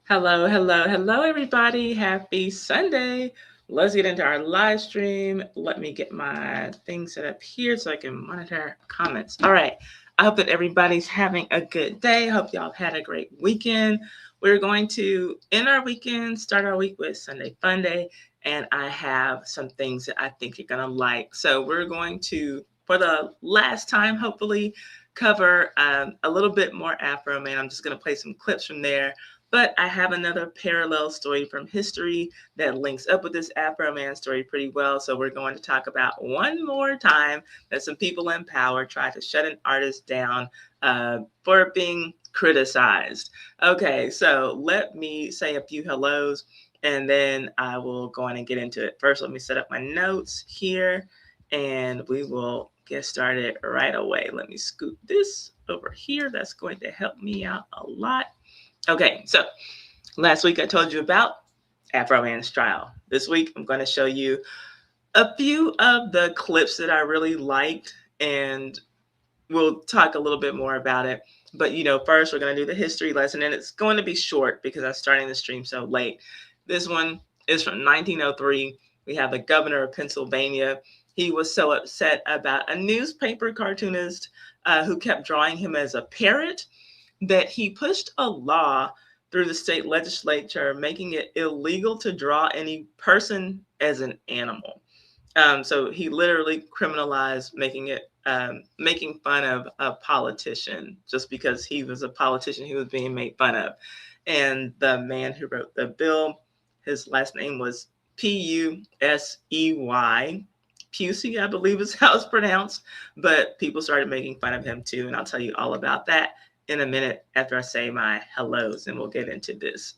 Hello, hello, hello, everybody. Happy Sunday. Let's get into our live stream. Let me get my thing set up here so I can monitor comments. All right. I hope that everybody's having a good day. Hope y'all had a great weekend. We're going to end our weekend, start our week with Sunday Fun Day, and I have some things that I think you're going to like. So, we're going to, for the last time, hopefully, cover a little bit more Afroman. I'm just going to play some clips from there, but I have another parallel story from history that links up with this Afroman story pretty well. So we're going to talk about one more time that some people in power tried to shut an artist down for being criticized. Okay, so let me say a few hellos and then I will go on and get into it. First, let me set up my notes here and we will get started right away. Let me scoot this over here. That's going to help me out a lot. Okay, so last week I told you about Afroman's trial. This week I'm going to show you a few of the clips that I really liked, and we'll talk a little bit more about it. But first we're going to do the history lesson, and it's going to be short because I'm starting the stream so late. This one is from 1903. We have the governor of Pennsylvania. He was so upset about a newspaper cartoonist who kept drawing him as a parrot that he pushed a law through the state legislature making it illegal to draw any person as an animal. So he literally criminalized making fun of a politician just because he was a politician who was being made fun of. And the man who wrote the bill, his last name was Pusey. Pusey, I believe is how it's pronounced. But people started making fun of him too, and I'll tell you all about that in a minute after I say my hellos, and we'll get into this.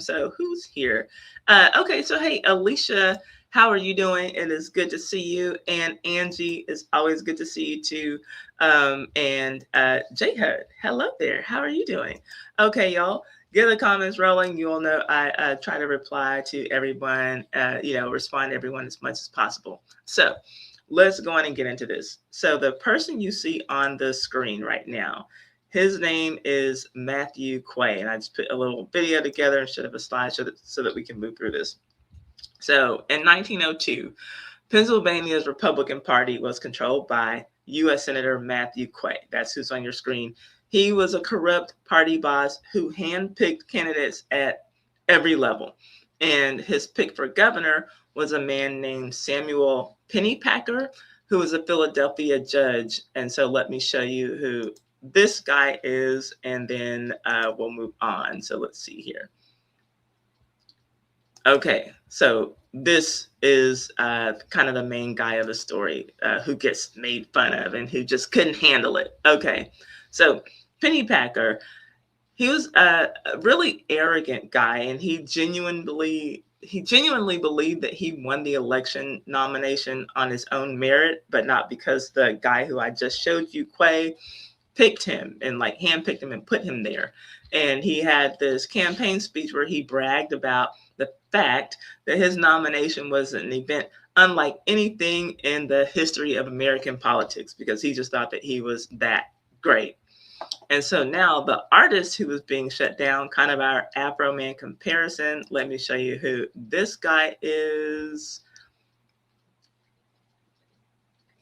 So who's here? Okay, so hey, Alicia, how are you doing? It is good to see you. And Angie, it's always good to see you too. And J Hud, hello there. How are you doing? Okay, y'all. Get the comments rolling. You all know I try to reply to everyone, respond to everyone as much as possible. So let's go on and get into this. So the person you see on the screen right now, his name is Matthew Quay, and I just put a little video together instead of a slide so that we can move through this. So in 1902, Pennsylvania's Republican Party was controlled by U.S. Senator Matthew Quay. That's who's on your screen. He was a corrupt party boss who handpicked candidates at every level. And his pick for governor was a man named Samuel Pennypacker, who was a Philadelphia judge. And so let me show you who this guy is, and then we'll move on. So let's see here. Okay, so this is kind of the main guy of the story who gets made fun of and who just couldn't handle it. Okay, so Pennypacker, he was a really arrogant guy, and he genuinely believed that he won the election nomination on his own merit, but not because the guy who I just showed you, Quay, picked him and like handpicked him and put him there. And he had this campaign speech where he bragged about the fact that his nomination was an event unlike anything in the history of American politics, because he just thought that he was that great. And so now the artist who was being shut down, kind of our Afroman comparison, let me show you who this guy is.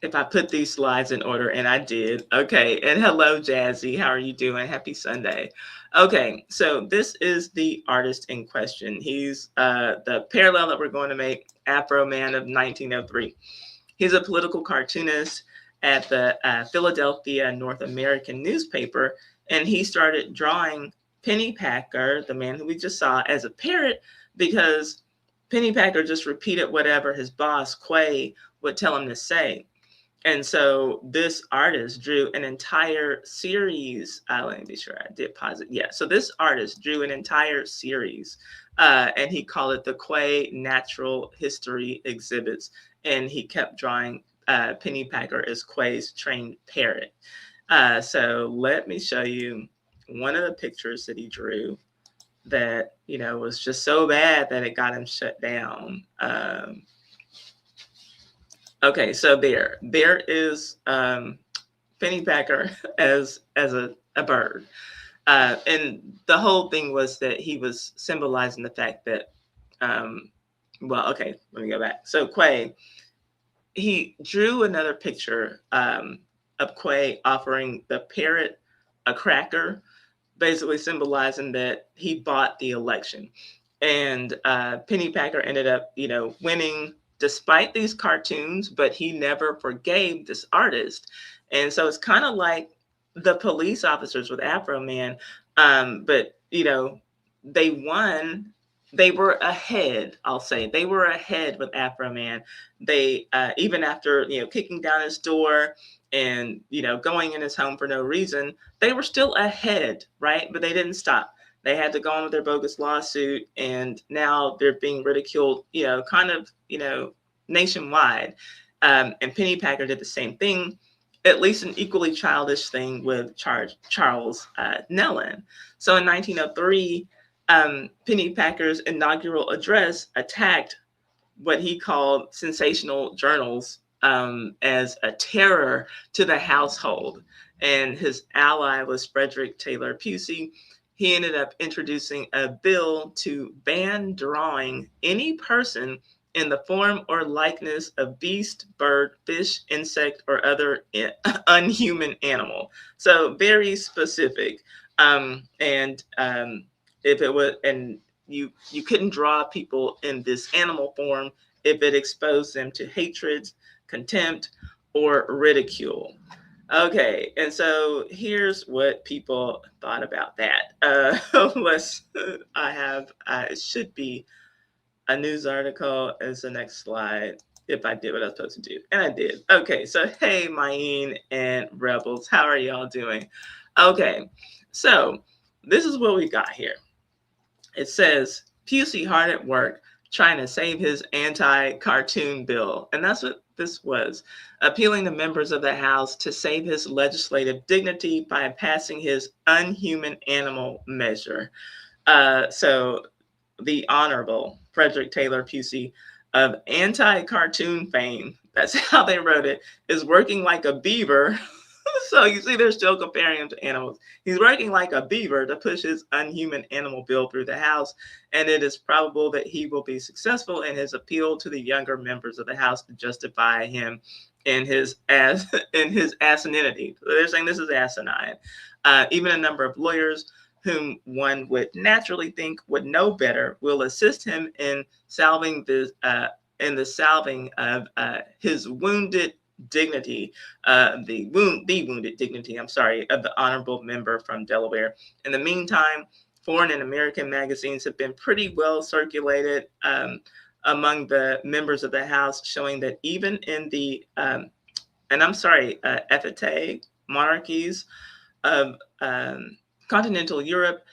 If I put these slides in order, and I did. Okay, and hello, Jazzy. How are you doing? Happy Sunday. Okay, so this is the artist in question. He's the parallel that we're going to make, Afroman of 1903. He's a political cartoonist at the Philadelphia North American newspaper, and he started drawing Pennypacker, the man who we just saw, as a parrot because Pennypacker just repeated whatever his boss, Quay, would tell him to say. And so this artist drew an entire series. Let me be sure I did pause it. Yeah. So this artist drew an entire series, and he called it the Quay Natural History Exhibits. And he kept drawing Pennypacker as Quay's trained parrot. So let me show you one of the pictures that he drew that, was just so bad that it got him shut down. Okay, so there is Pennypacker as a bird. And the whole thing was that he was symbolizing the fact that, well, okay, let me go back. So Quay, he drew another picture of Quay offering the parrot a cracker, basically symbolizing that he bought the election. And Pennypacker ended up, winning despite these cartoons, but he never forgave this artist. And so it's kind of like the police officers with Afroman, but they won. They were ahead. I'll say they were ahead with Afroman. They even after kicking down his door and going in his home for no reason, they were still ahead, right? But they didn't stop. They had to go on with their bogus lawsuit, and now they're being ridiculed, kind of, nationwide. And Pennypacker did the same thing, at least an equally childish thing with Charles Nellen. So in 1903, Pennypacker's inaugural address attacked what he called sensational journals as a terror to the household. And his ally was Frederick Taylor Pusey. He ended up introducing a bill to ban drawing any person in the form or likeness of beast, bird, fish, insect, or other unhuman animal. So very specific. And if it was, and you couldn't draw people in this animal form if it exposed them to hatred, contempt, or ridicule. Okay, and so here's what people thought about that. It should be a news article as the next slide, if I did what I was supposed to do. And I did. Okay, so hey, Mayeen and Rebels, how are y'all doing? Okay, so this is what we got here. It says, Pusey hard at work trying to save his anti-cartoon bill. And that's what this was, appealing to members of the House to save his legislative dignity by passing his unhuman animal measure. So the Honorable Frederick Taylor Pusey of anti-cartoon fame, that's how they wrote it, is working like a beaver. So you see, they're still comparing him to animals. He's working like a beaver to push his unhuman animal bill through the House, and it is probable that he will be successful in his appeal to the younger members of the House to justify him in his asininity. So they're saying this is asinine. Even a number of lawyers whom one would naturally think would know better will assist him in salving this salving of his wounded dignity, the wounded dignity, of the honorable member from Delaware. In the meantime, foreign and American magazines have been pretty well circulated among the members of the House, showing that even in the effete monarchies of continental Europe,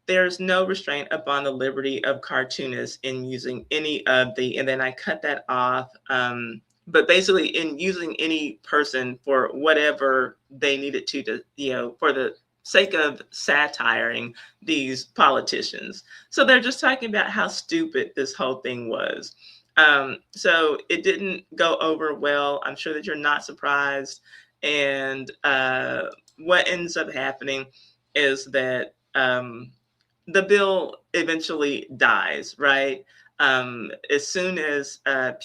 there's no restraint upon the liberty of cartoonists in using any of the, and then I cut that off, but basically in using any person for whatever they needed to for the sake of satiring these politicians. So they're just talking about how stupid this whole thing was. So it didn't go over well. I'm sure that you're not surprised. And what ends up happening is that the bill eventually dies, right? As soon as as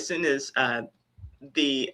soon as the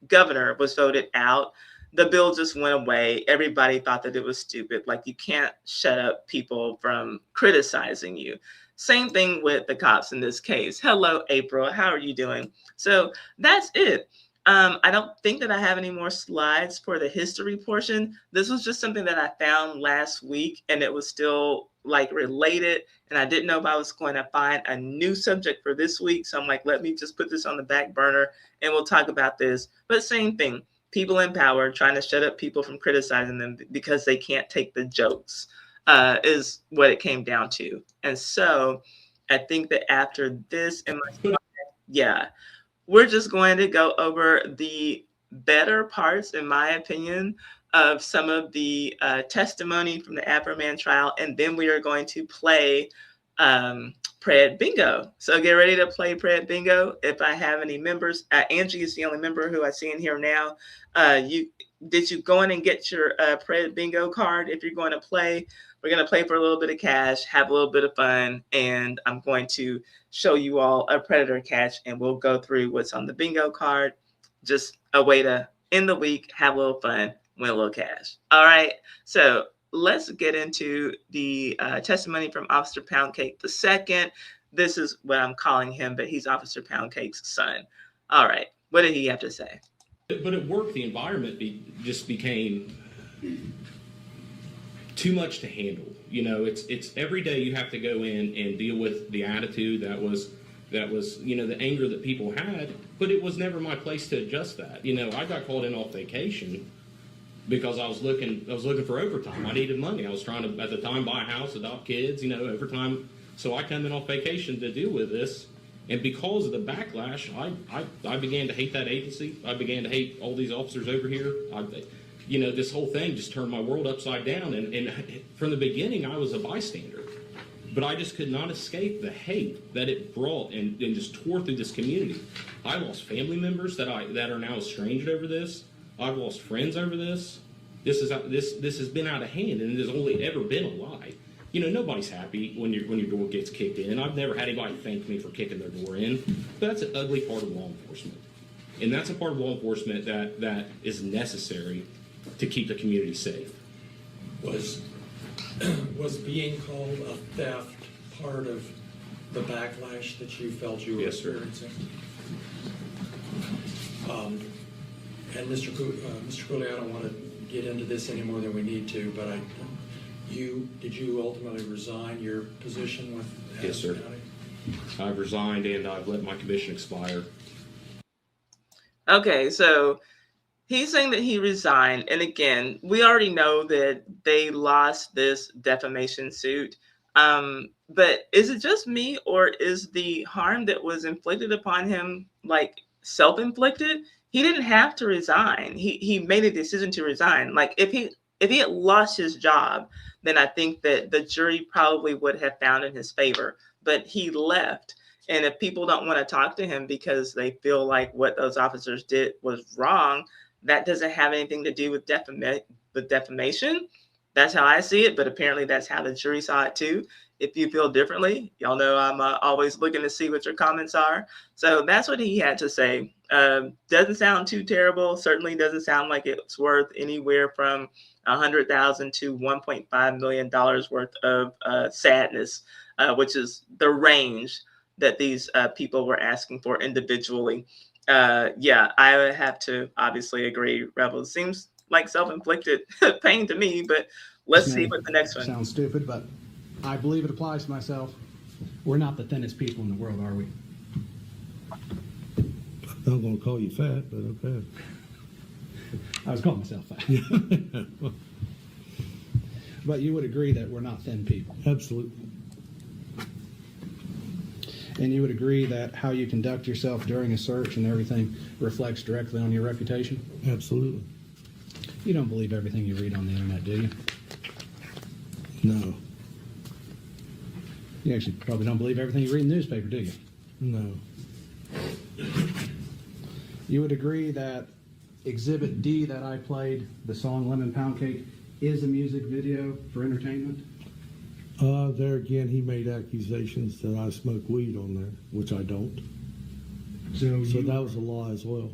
governor was voted out, the bill just went away. Everybody thought that it was stupid. Like, you can't shut up people from criticizing you. Same thing with the cops in this case. Hello, April. How are you doing? So that's it. I don't think that I have any more slides for the history portion. This was just something that I found last week, and it was still like related, and I didn't know if I was going to find a new subject for this week. So I'm like, let me just put this on the back burner and we'll talk about this. But same thing, people in power trying to shut up people from criticizing them because they can't take the jokes is what it came down to. And so I think that after this, we're just going to go over the better parts, in my opinion, of some of the testimony from the Afroman trial, and then we are going to play Pred Bingo. So get ready to play Pred Bingo. If I have any members, Angie is the only member who I see in here now. did you go in and get your Pred bingo card? If you're going to play, we're going to play for a little bit of cash, have a little bit of fun, and I'm going to show you all a predator catch, and we'll go through what's on the bingo card. Just a way to end the week, have a little fun, win a little cash. All right, so let's get into the testimony from Officer Poundcake II. This is what I'm calling him, but he's Officer Poundcake's son. All right, what did he have to say? But at work, the environment just became too much to handle. You know, it's every day you have to go in and deal with the attitude that was the anger that people had. But it was never my place to adjust that. You know, I got called in off vacation because I was looking for overtime. I needed money. I was trying to at the time buy a house, adopt kids. You know, overtime. So I come in off vacation to deal with this. And because of the backlash, I began to hate that agency. I began to hate all these officers over here. This whole thing just turned my world upside down. And from the beginning, I was a bystander. But I just could not escape the hate that it brought and just tore through this community. I lost family members that are now estranged over this. I've lost friends over this. This has been out of hand, and it has only ever been a lie. You know, nobody's happy when your door gets kicked in. I've never had anybody thank me for kicking their door in. But that's an ugly part of law enforcement. And that's a part of law enforcement that is necessary to keep the community safe. Was being called a theft part of the backlash that you felt you were experiencing? And Mr. Cooley, I don't want to get into this any more than we need to, but did you ultimately resign your position with Adams Yes, sir. County? I've resigned and I've let my commission expire. Okay, so he's saying that he resigned. And again, we already know that they lost this defamation suit. But is it just me, or is the harm that was inflicted upon him like self-inflicted? He didn't have to resign. He made a decision to resign. Like if he had lost his job, then I think that the jury probably would have found in his favor. But he left. And if people don't want to talk to him because they feel like what those officers did was wrong, that doesn't have anything to do with defamation. That's how I see it. But apparently that's how the jury saw it too. If you feel differently, y'all know I'm always looking to see what your comments are. So that's what he had to say. Doesn't sound too terrible. Certainly doesn't sound like it's worth anywhere from $100,000 to $1.5 million worth of sadness, which is the range that these people were asking for individually. Yeah, I would have to obviously agree. Rebel seems like self-inflicted pain to me, but let's see what the next one. Sounds stupid, but I believe it applies to myself. We're not the thinnest people in the world, are we? I'm not going to call you fat, but okay. I was calling myself fat. But you would agree that we're not thin people. Absolutely. And you would agree that how you conduct yourself during a search and everything reflects directly on your reputation? Absolutely. You don't believe everything you read on the internet, do you? No. You actually probably don't believe everything you read in the newspaper, do you? No. You would agree that Exhibit D that I played, the song Lemon Pound Cake, is a music video for entertainment? There again, he made accusations that I smoke weed on there, which I don't. So that was a lie as well.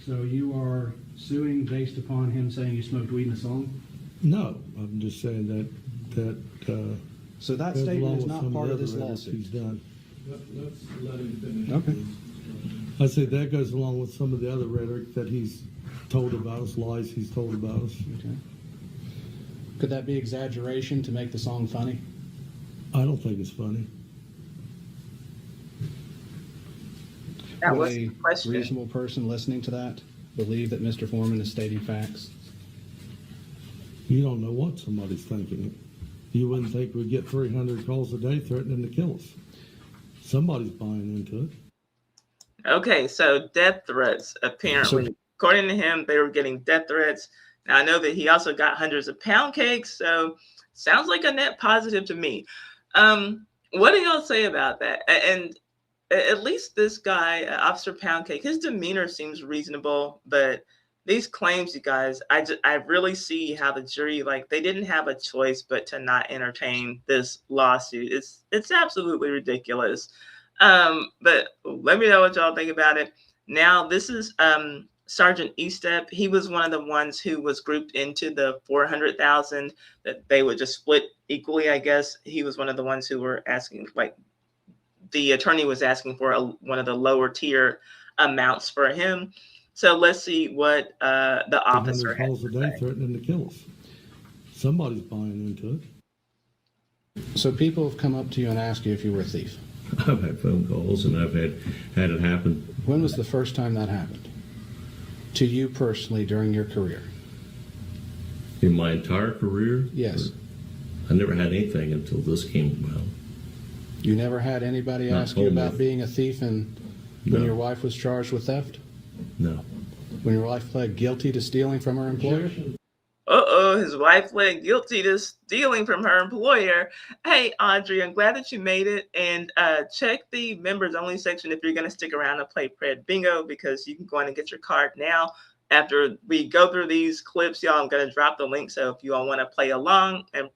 So you are suing based upon him saying you smoked weed in a song? No, I'm just saying that so that goes statement along is with not some part the of this other lawsuit. He's done. Let's let him finish. Okay. I said that goes along with some of the other rhetoric that he's told about us, lies he's told about us. Okay. Could that be exaggeration to make the song funny? I don't think it's funny. That Would was a the question. reasonable person listening to that believe that Mr. Foreman is stating facts? You don't know what somebody's thinking. You wouldn't think we'd get 300 calls a day threatening to kill us. Somebody's buying into it. Okay, so death threats, apparently. According to him, they were getting death threats. Now, I know that he also got hundreds of pound cakes, so sounds like a net positive to me. What do y'all say about that? And at least this guy, Officer Poundcake, his demeanor seems reasonable, but these claims, you guys, I really see how the jury, like, they didn't have a choice but to not entertain this lawsuit. It's absolutely ridiculous. But let me know what y'all think about it. Now, this is Sergeant Estep. He was one of the ones who was grouped into the 400,000 that they would just split equally, I guess. He was one of the ones who were asking, like, the attorney was asking for one of the lower tier amounts for him. So let's see what the officer 300 had calls to a day say. threatening to kill us. Somebody's buying into it. So people have come up to you and asked you if you were a thief. I've had phone calls and I've had it happen. When was the first time that happened? To you personally during your career? In my entire career, Yes. I never had anything until this came about. You never had anybody Not ask you about almost. being a thief and when No. your wife was charged with theft? No. When your wife pled guilty to stealing from her employer? His wife pled guilty to stealing from her employer. Hey, Audrey, I'm glad that you made it. And check the members only section if you're going to stick around and play Pred Bingo, because you can go in and get your card now. After we go through these clips, y'all, I'm going to drop the link. So if you all want to play along and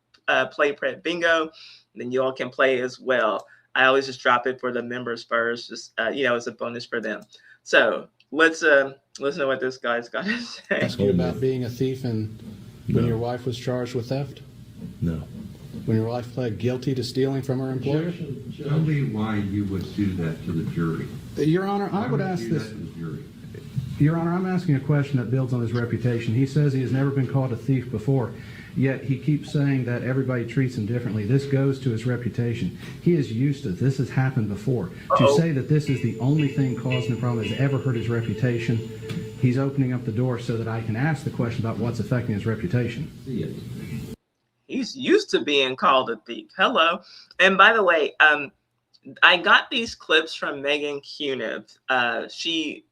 play Pred Bingo, then you all can play as well. I always just drop it for the members first, just as a bonus for them. So let's listen to what this guy's got to say. Ask you about being a thief and when No. your wife was charged with theft? No. When your wife pled guilty to stealing from her employer? Tell me why you would do that to the jury. Your Honor, I Why would you ask do this. that to the jury? Your Honor, I'm asking a question that builds on his reputation. He says he has never been called a thief before, yet he keeps saying that everybody treats him differently. This goes to his reputation. He is used to this. Has happened before. To say that this is the only thing causing the problem has ever hurt his reputation, he's opening up the door so that I can ask the question about what's affecting his reputation. See it. He's used to being called a thief. Hello. And by the way, I got these clips from Megan Cuniff. She,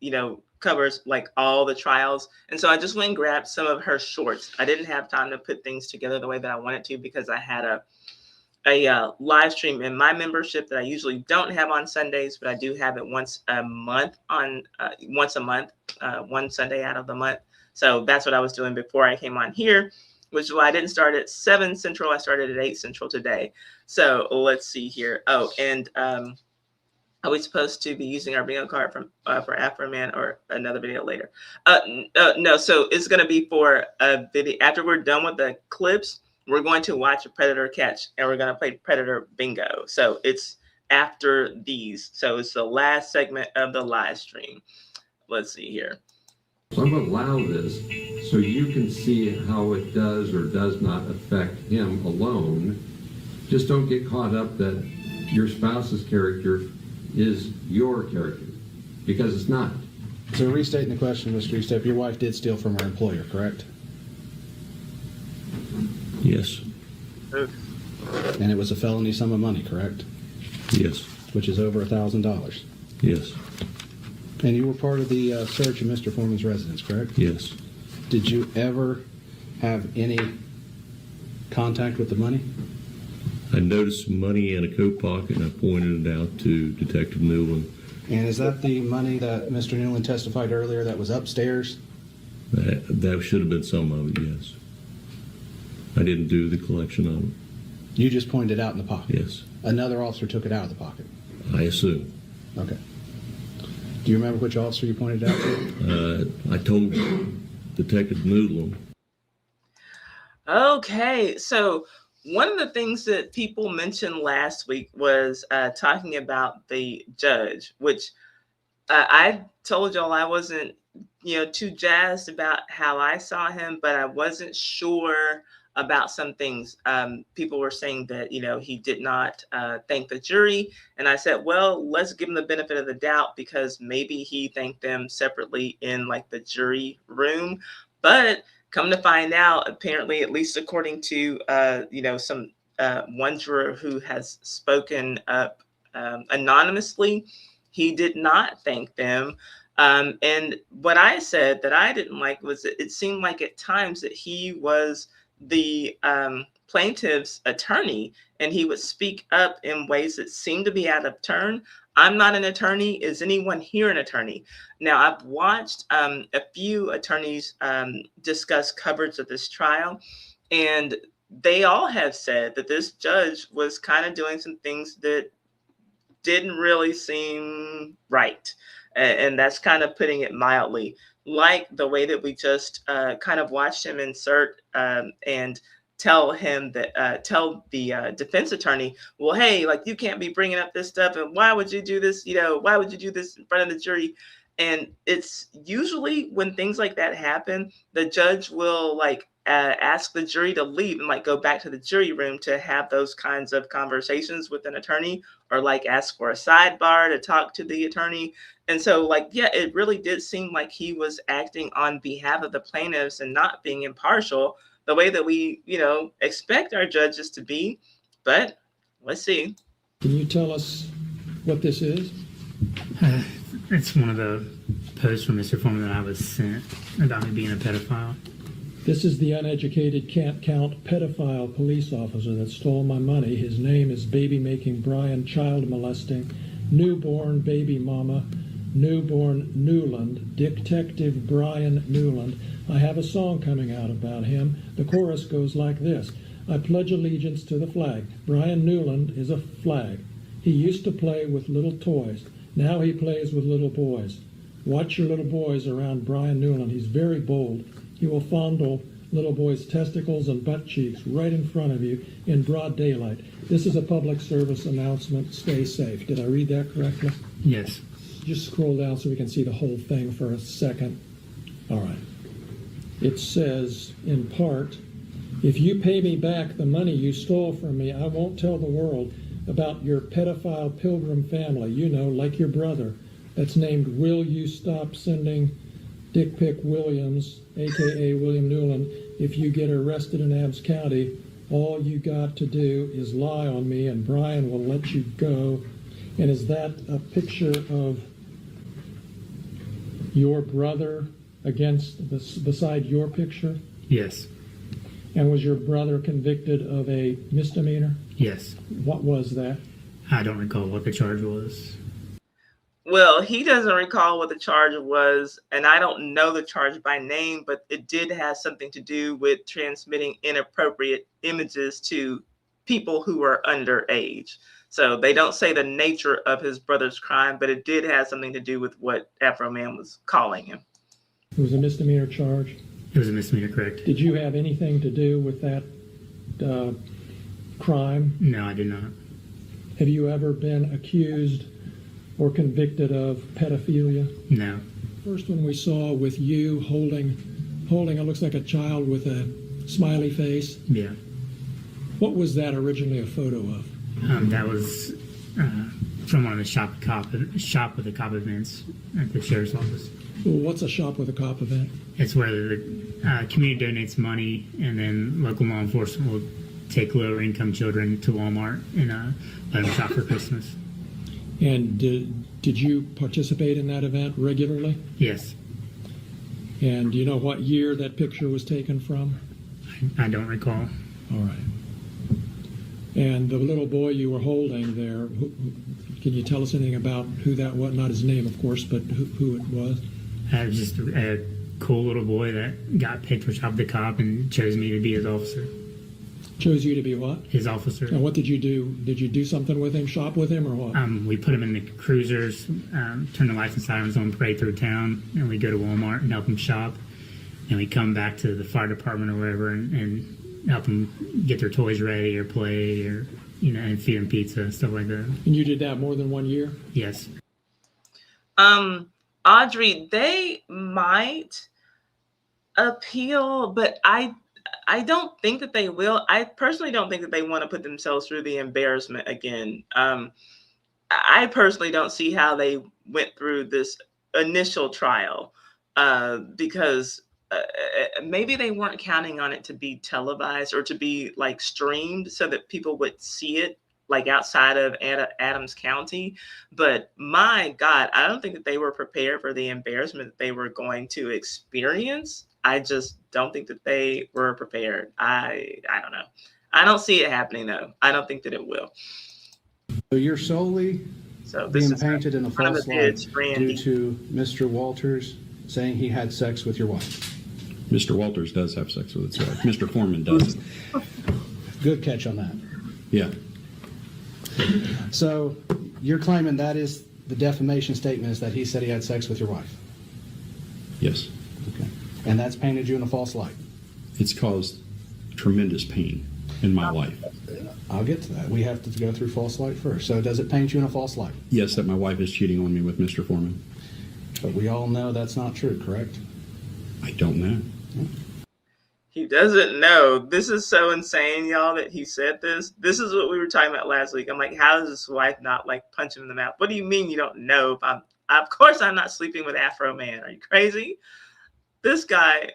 covers like all the trials. And so I just went and grabbed some of her shorts. I didn't have time to put things together the way that I wanted to because I had a live stream in my membership that I usually don't have on Sundays, but I do have it once a month, one Sunday out of the month. So that's what I was doing before I came on here, which is why I didn't start at 7 Central. I started at 8 Central today. So let's see here. Oh, and are we supposed to be using our bingo card for Afroman or another video later? No, so it's going to be for a video. After we're done with the clips, we're going to watch a predator catch and we're going to play predator bingo. So it's after these. So it's the last segment of the live stream. Let's see here. So I'm going to allow this so you can see how it does or does not affect him alone. Just don't get caught up that your spouse's character is your character, because it's not. So restating the question, Mr. Estep, your wife did steal from her employer, correct? Yes. And it was a felony sum of money, correct? Yes. Which is over $1,000. Yes. And you were part of the search of Mr. Foreman's residence, correct? Yes. Did you ever have any contact with the money? I noticed money in a coat pocket and I pointed it out to Detective Newland. And is that the money that Mr. Newland testified earlier that was upstairs? That should have been some of it, yes. I didn't do the collection of it. You just pointed it out in the pocket? Yes. Another officer took it out of the pocket? I assume. Okay. Do you remember which officer you pointed it out to? I told Detective Newland. Okay, so one of the things that people mentioned last week was talking about the judge, which I told y'all I wasn't, too jazzed about how I saw him, but I wasn't sure about some things. People were saying that, he did not thank the jury. And I said, well, let's give him the benefit of the doubt because maybe he thanked them separately in like the jury room. But come to find out, apparently, at least according to, some one juror who has spoken up anonymously, he did not thank them. And what I said that I didn't like was that it seemed like at times that he was the plaintiff's attorney, and he would speak up in ways that seemed to be out of turn. I'm not an attorney. Is anyone here an attorney? Now, I've watched a few attorneys discuss coverage of this trial, and they all have said that this judge was kind of doing some things that didn't really seem right. And that's kind of putting it mildly, like the way that we just kind of watched him insert and tell him that tell the defense attorney, well, hey, like, you can't be bringing up this stuff, and why would you do this, why would you do this in front of the jury? And it's usually when things like that happen, the judge will like ask the jury to leave and like go back to the jury room to have those kinds of conversations with an attorney, or like ask for a sidebar to talk to the attorney. And so, like, yeah, it really did seem like he was acting on behalf of the plaintiffs and not being impartial, the way that we, expect our judges to be. But let's see. Can you tell us what this is? It's one of the posts from Mr. Foreman that I was sent about me being a pedophile. This is the uneducated can't count pedophile police officer that stole my money. His name is baby-making Brian, child molesting, newborn baby mama, newborn Newland, Detective Brian Newland. I have a song coming out about him. The chorus goes like this. I pledge allegiance to the flag. Brian Newland is a flag. He used to play with little toys. Now he plays with little boys. Watch your little boys around Brian Newland. He's very bold. He will fondle little boys' testicles and butt cheeks right in front of you in broad daylight. This is a public service announcement. Stay safe. Did I read that correctly? Yes. Just scroll down so we can see the whole thing for a second. All right. It says, in part, if you pay me back the money you stole from me, I won't tell the world about your pedophile pilgrim family, like your brother, that's named Will You Stop Sending Dick Pick Williams, a.k.a. William Newland. If you get arrested in Abbs County, all you got to do is lie on me and Brian will let you go. And is that a picture of your brother beside your picture? Yes. And was your brother convicted of a misdemeanor? Yes. What was that? I don't recall what the charge was. Well, he doesn't recall what the charge was, and I don't know the charge by name, but it did have something to do with transmitting inappropriate images to people who are underage. So they don't say the nature of his brother's crime, but it did have something to do with what Afroman was calling him. It was a misdemeanor charge? It was a misdemeanor, correct. Did you have anything to do with that crime? No, I did not. Have you ever been accused or convicted of pedophilia? No. First one we saw with you holding it looks like a child with a smiley face. Yeah. What was that originally a photo of? That was from one of the shop with a cop events at the sheriff's office. Well, what's a shop with a cop event? It's where the community donates money, and then local law enforcement will take lower income children to Walmart and let them shop for Christmas. And did you participate in that event regularly? Yes. And do you know what year that picture was taken from? I don't recall. All right. And the little boy you were holding there, can you tell us anything about who that was? Not his name, of course, but who it was? I was just a cool little boy that got picked for Shop the Cop and chose me to be his officer. Chose you to be what? His officer. And what did you do? Did you do something with him, shop with him, or what? We put him in the cruisers, turn the lights and sirens on, parade through town, and we go to Walmart and help him shop. And we come back to the fire department or wherever and help them get their toys ready or play or, and feed them pizza, stuff like that. And you did that more than 1 year? Yes. Audrey, they might appeal, but I don't think that they will. I personally don't think that they want to put themselves through the embarrassment again. I personally don't see how they went through this initial trial because maybe they weren't counting on it to be televised or to be like streamed so that people would see it like outside of Adams County. But my God, I don't think that they were prepared for the embarrassment that they were going to experience I just don't think that they were prepared. I don't know. I don't see it happening though. I don't think that it will. So you're solely So this being is painted in a one of false the light kids, Randy. due to Mr. Walters saying he had sex with your wife. Mr. Walters does have sex with his wife. Mr. Foreman doesn't. Good catch on that. Yeah. So you're claiming that is the defamation statement, is that he said he had sex with your wife. Yes. Okay. And that's painted you in a false light. It's caused tremendous pain in my life. I'll get to that. We have to go through false light first. So does it paint you in a false light? Yes, that my wife is cheating on me with Mr. Foreman. But we all know that's not true, correct? I don't know. He doesn't know. This is so insane, y'all, that he said this. This is what we were talking about last week. I'm like, how does his wife not like punch him in the mouth? What do you mean you don't know? Of course I'm not sleeping with Afroman. Are you crazy? This guy,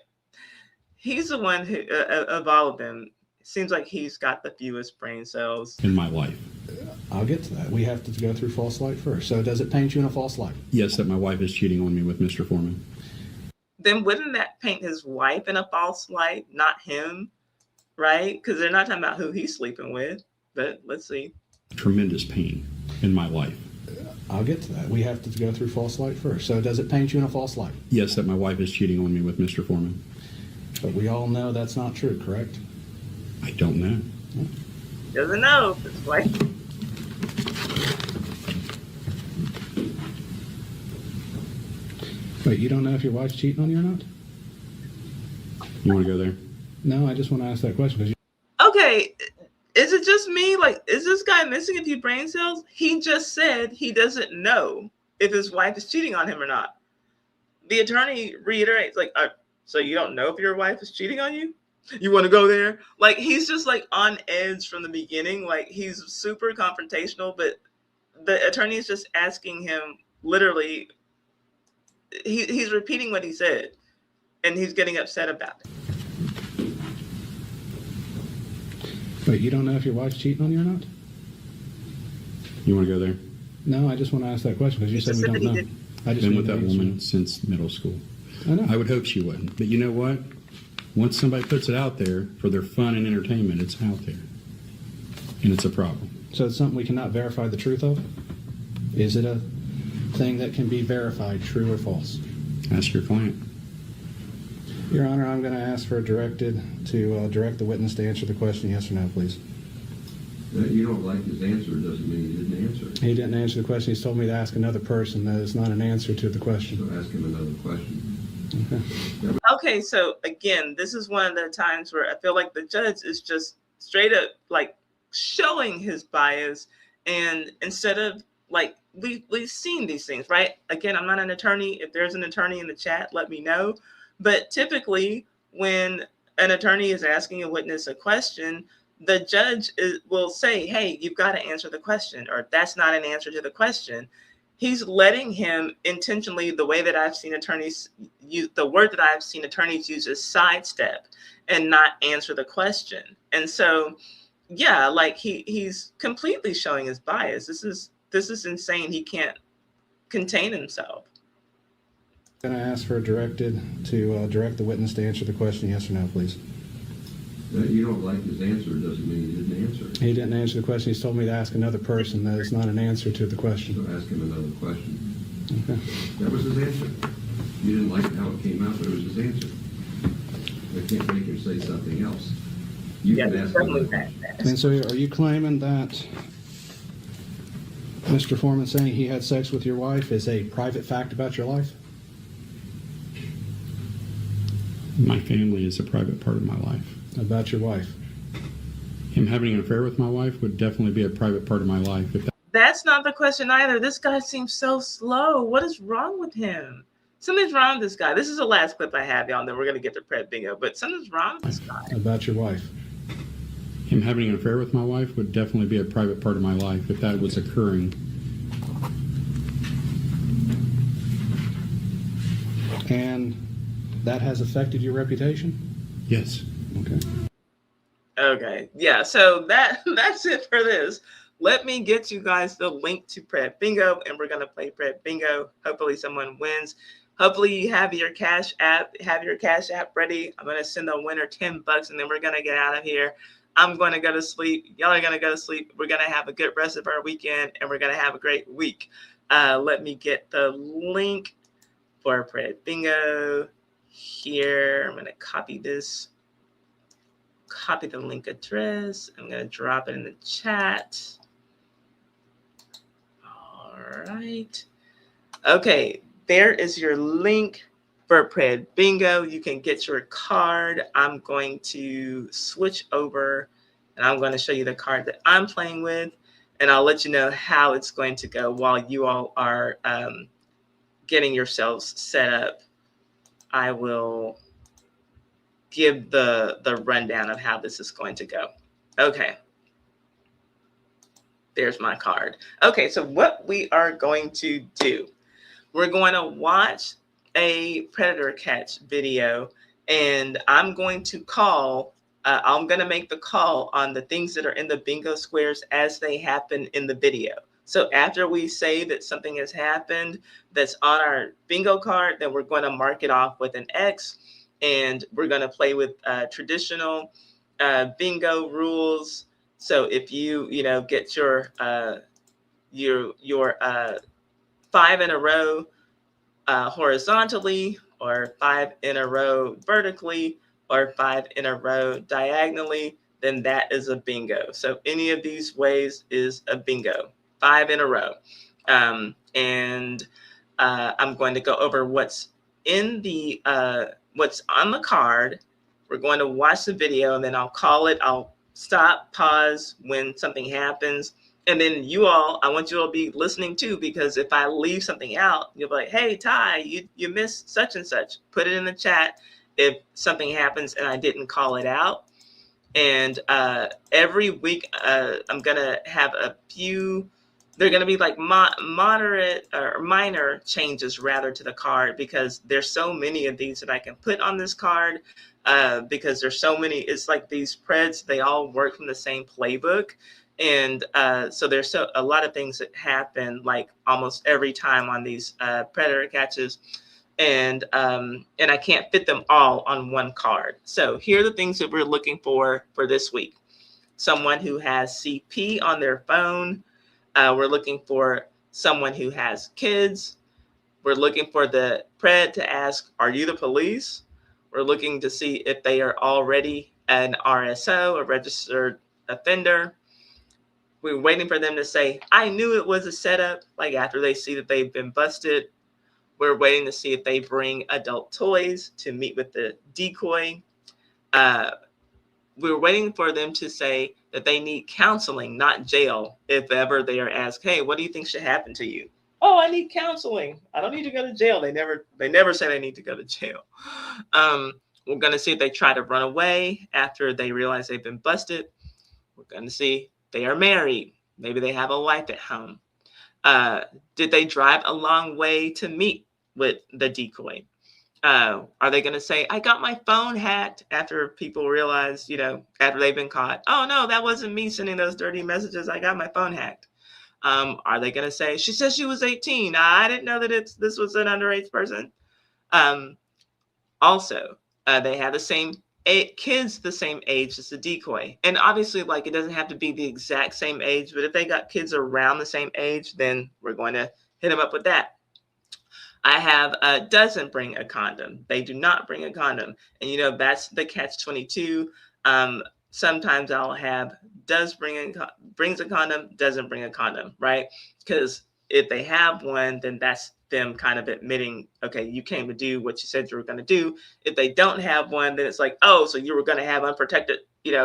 he's the one who, of all of them, seems like he's got the fewest brain cells in my life. I'll get to that. We have to go through false light first. So does it paint you in a false light? Yes, that my wife is cheating on me with Mr. Foreman. Then wouldn't that paint his wife in a false light, not him, right? Because they're not talking about who he's sleeping with. But let's see. Tremendous pain in my life. I'll get to that. We have to go through false light first. So does it paint you in a false light? Yes, that my wife is cheating on me with Mr. Foreman. But we all know that's not true, correct? I don't know. Doesn't know. It's like, Wait, you don't know if your wife's cheating on you or not? You want to go there? No, I just want to ask that question because okay, is it just me? Like, is this guy missing a few brain cells? He just said he doesn't know if his wife is cheating on him or not. The attorney reiterates, like, so you don't know if your wife is cheating on you? You want to go there? Like, he's just like on edge from the beginning. Like, he's super confrontational, but the attorney is just asking him literally, he's repeating what he said, and he's getting upset about it. Wait, you don't know if your wife's cheating on you or not? You want to go there? No, I just want to ask that question because you said we don't know. I just Been need with the that answer. woman since middle school. I know. I would hope she wouldn't. But you know what? Once somebody puts it out there for their fun and entertainment, it's out there. And it's a problem. So it's something we cannot verify the truth of? Is it a thing that can be verified, true or false? Ask your client. Your Honor, I'm going to ask for a direct the witness to answer the question, yes or no, please. That you don't like his answer doesn't mean he didn't answer it. He didn't answer the question. He's told me to ask another person. That is not an answer to the question. So ask him another question. Okay. Okay, so again, this is one of the times where I feel like the judge is just straight up like showing his bias, and instead of like we've seen these things, right? Again, I'm not an attorney. If there's an attorney in the chat, let me know. But typically, when an attorney is asking a witness a question, the judge will say, "Hey, you've got to answer the question," or "That's not an answer to the question." He's letting him intentionally, the way that I've seen attorneys use, the word that I've seen attorneys use is sidestep and not answer the question. And so, yeah, like he's completely showing his bias. This is insane. He can't contain himself. I'm going to ask for a direct the witness to answer the question, yes or no, please. That you don't like his answer doesn't mean he didn't answer it. He didn't answer the question. He's told me to ask another person. That is not an answer to the question. So ask him another question. Okay. That was his answer. You didn't like how it came out, but it was his answer. I can't make him say something else. You Yeah, can ask certainly him. that. And so are you claiming that Mr. Foreman saying he had sex with your wife is a private fact about your life? My family is a private part of my life. About your wife? Him having an affair with my wife would definitely be a private part of my life. If That's not the question either. This guy seems so slow. What is wrong with him? Something's wrong with this guy. This is the last clip I have, y'all, and then we're going to get to Pred Bingo. But something's wrong with this guy. About your wife? him having an affair with my wife would definitely be a private part of my life if that was occurring. And that has affected your reputation? Yes. Okay. Okay, yeah, so that's it for this. Let me get you guys the link to Pred Bingo, and we're going to play Pred Bingo. Hopefully someone wins. Hopefully you have your Cash App ready. I'm going to send the winner $10 and then we're going to get out of here. I'm going to go to sleep. Y'all are going to go to sleep. We're going to have a good rest of our weekend and we're going to have a great week. Let me get the link for Parrot Bingo here. I'm going to copy this. Copy the link address. I'm going to drop it in the chat. All right. Okay, there is your link for Parrot Bingo. You can get your card. I'm going to switch over and I'm going to show you the card that I'm playing with. And I'll let you know how it's going to go while you all are getting yourselves set up. I will give the rundown of how this is going to go. Okay. There's my card. Okay, so what we are going to do, we're going to watch a predator catch video, and I'm going to make the call on the things that are in the bingo squares as they happen in the video. So after we say that something has happened that's on our bingo card, then we're going to mark it off with an X, and we're going to play with traditional bingo rules. So if you get your 5 in a row horizontally, or 5 in a row vertically, or 5 in a row diagonally, then that is a bingo. So any of these ways is a bingo. 5 in a row. And I'm going to go over what's in the what's on the card. We're going to watch the video, and then I'll call it. I'll stop, pause when something happens. And then I want you all to be listening too, because if I leave something out, you'll be like, hey, Ty, you missed such and such. Put it in the chat if something happens and I didn't call it out. And every week I'm going to have a few, they're going to be like moderate or minor changes rather to the card, because there's so many of these that I can put on this card. Because there's so many, it's like these Preds, they all work from the same playbook. And so there's a lot of things that happen like almost every time on these predator catches. And I can't fit them all on one card. So here are the things that we're looking for this week. Someone who has CP on their phone. We're looking for someone who has kids. We're looking for the Pred to ask, are you the police? We're looking to see if they are already an RSO, a registered offender. We're waiting for them to say, I knew it was a setup, like after they see that they've been busted. We're waiting to see if they bring adult toys to meet with the decoy. We're waiting for them to say that they need counseling, not jail, if ever they are asked, hey, what do you think should happen to you? Oh, I need counseling. I don't need to go to jail. They never say they need to go to jail. We're going to see if they try to run away after they realize they've been busted. We're going to see if they are married. Maybe they have a wife at home. Did they drive a long way to meet with the decoy? Are they going to say, I got my phone hacked, after people realize, after they've been caught? Oh, no, that wasn't me sending those dirty messages. I got my phone hacked. Are they going to say, she says she was 18. I didn't know that this was an underage person. Also, they have the same kids, the same age as the decoy. And obviously, it doesn't have to be the exact same age, but if they got kids around the same age, then we're going to hit them up with that. I have doesn't bring a condom. They do not bring a condom. And, that's the catch-22. Sometimes I'll have brings a condom, doesn't bring a condom, right? Because if they have one, then that's them kind of admitting, okay, you came to do what you said you were going to do. If they don't have one, then it's like, oh, so you were going to have unprotected,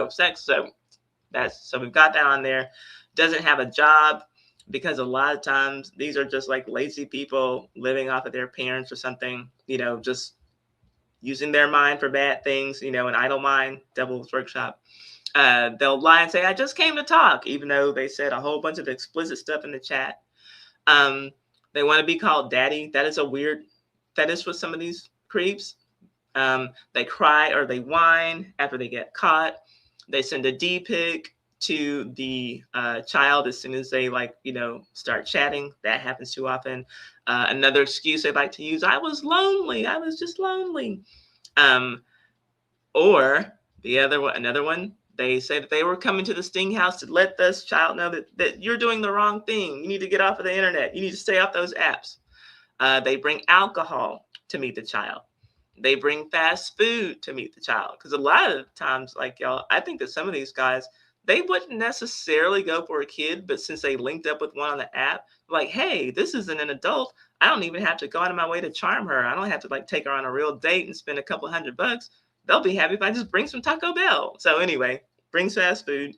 sex. So we've got that on there. Doesn't have a job, because a lot of times these are just like lazy people living off of their parents or something, just using their mind for bad things, an idle mind, devil's workshop. They'll lie and say, I just came to talk, even though they said a whole bunch of explicit stuff in the chat. They want to be called daddy. That is a weird fetish with some of these creeps. They cry or they whine after they get caught. They send a D pic to the child as soon as they start chatting. That happens too often. Another excuse they like to use: I was lonely. I was just lonely. Or another one, they say that they were coming to the Sting house to let this child know that you're doing the wrong thing. You need to get off of the internet. You need to stay off those apps. They bring alcohol to meet the child. They bring fast food to meet the child. Because a lot of times, like y'all, I think that some of these guys, they wouldn't necessarily go for a kid, but since they linked up with one on the app, like, hey, this isn't an adult. I don't even have to go out of my way to charm her. I don't have to take her on a real date and spend a couple $100. They'll be happy if I just bring some Taco Bell. So anyway, brings fast food.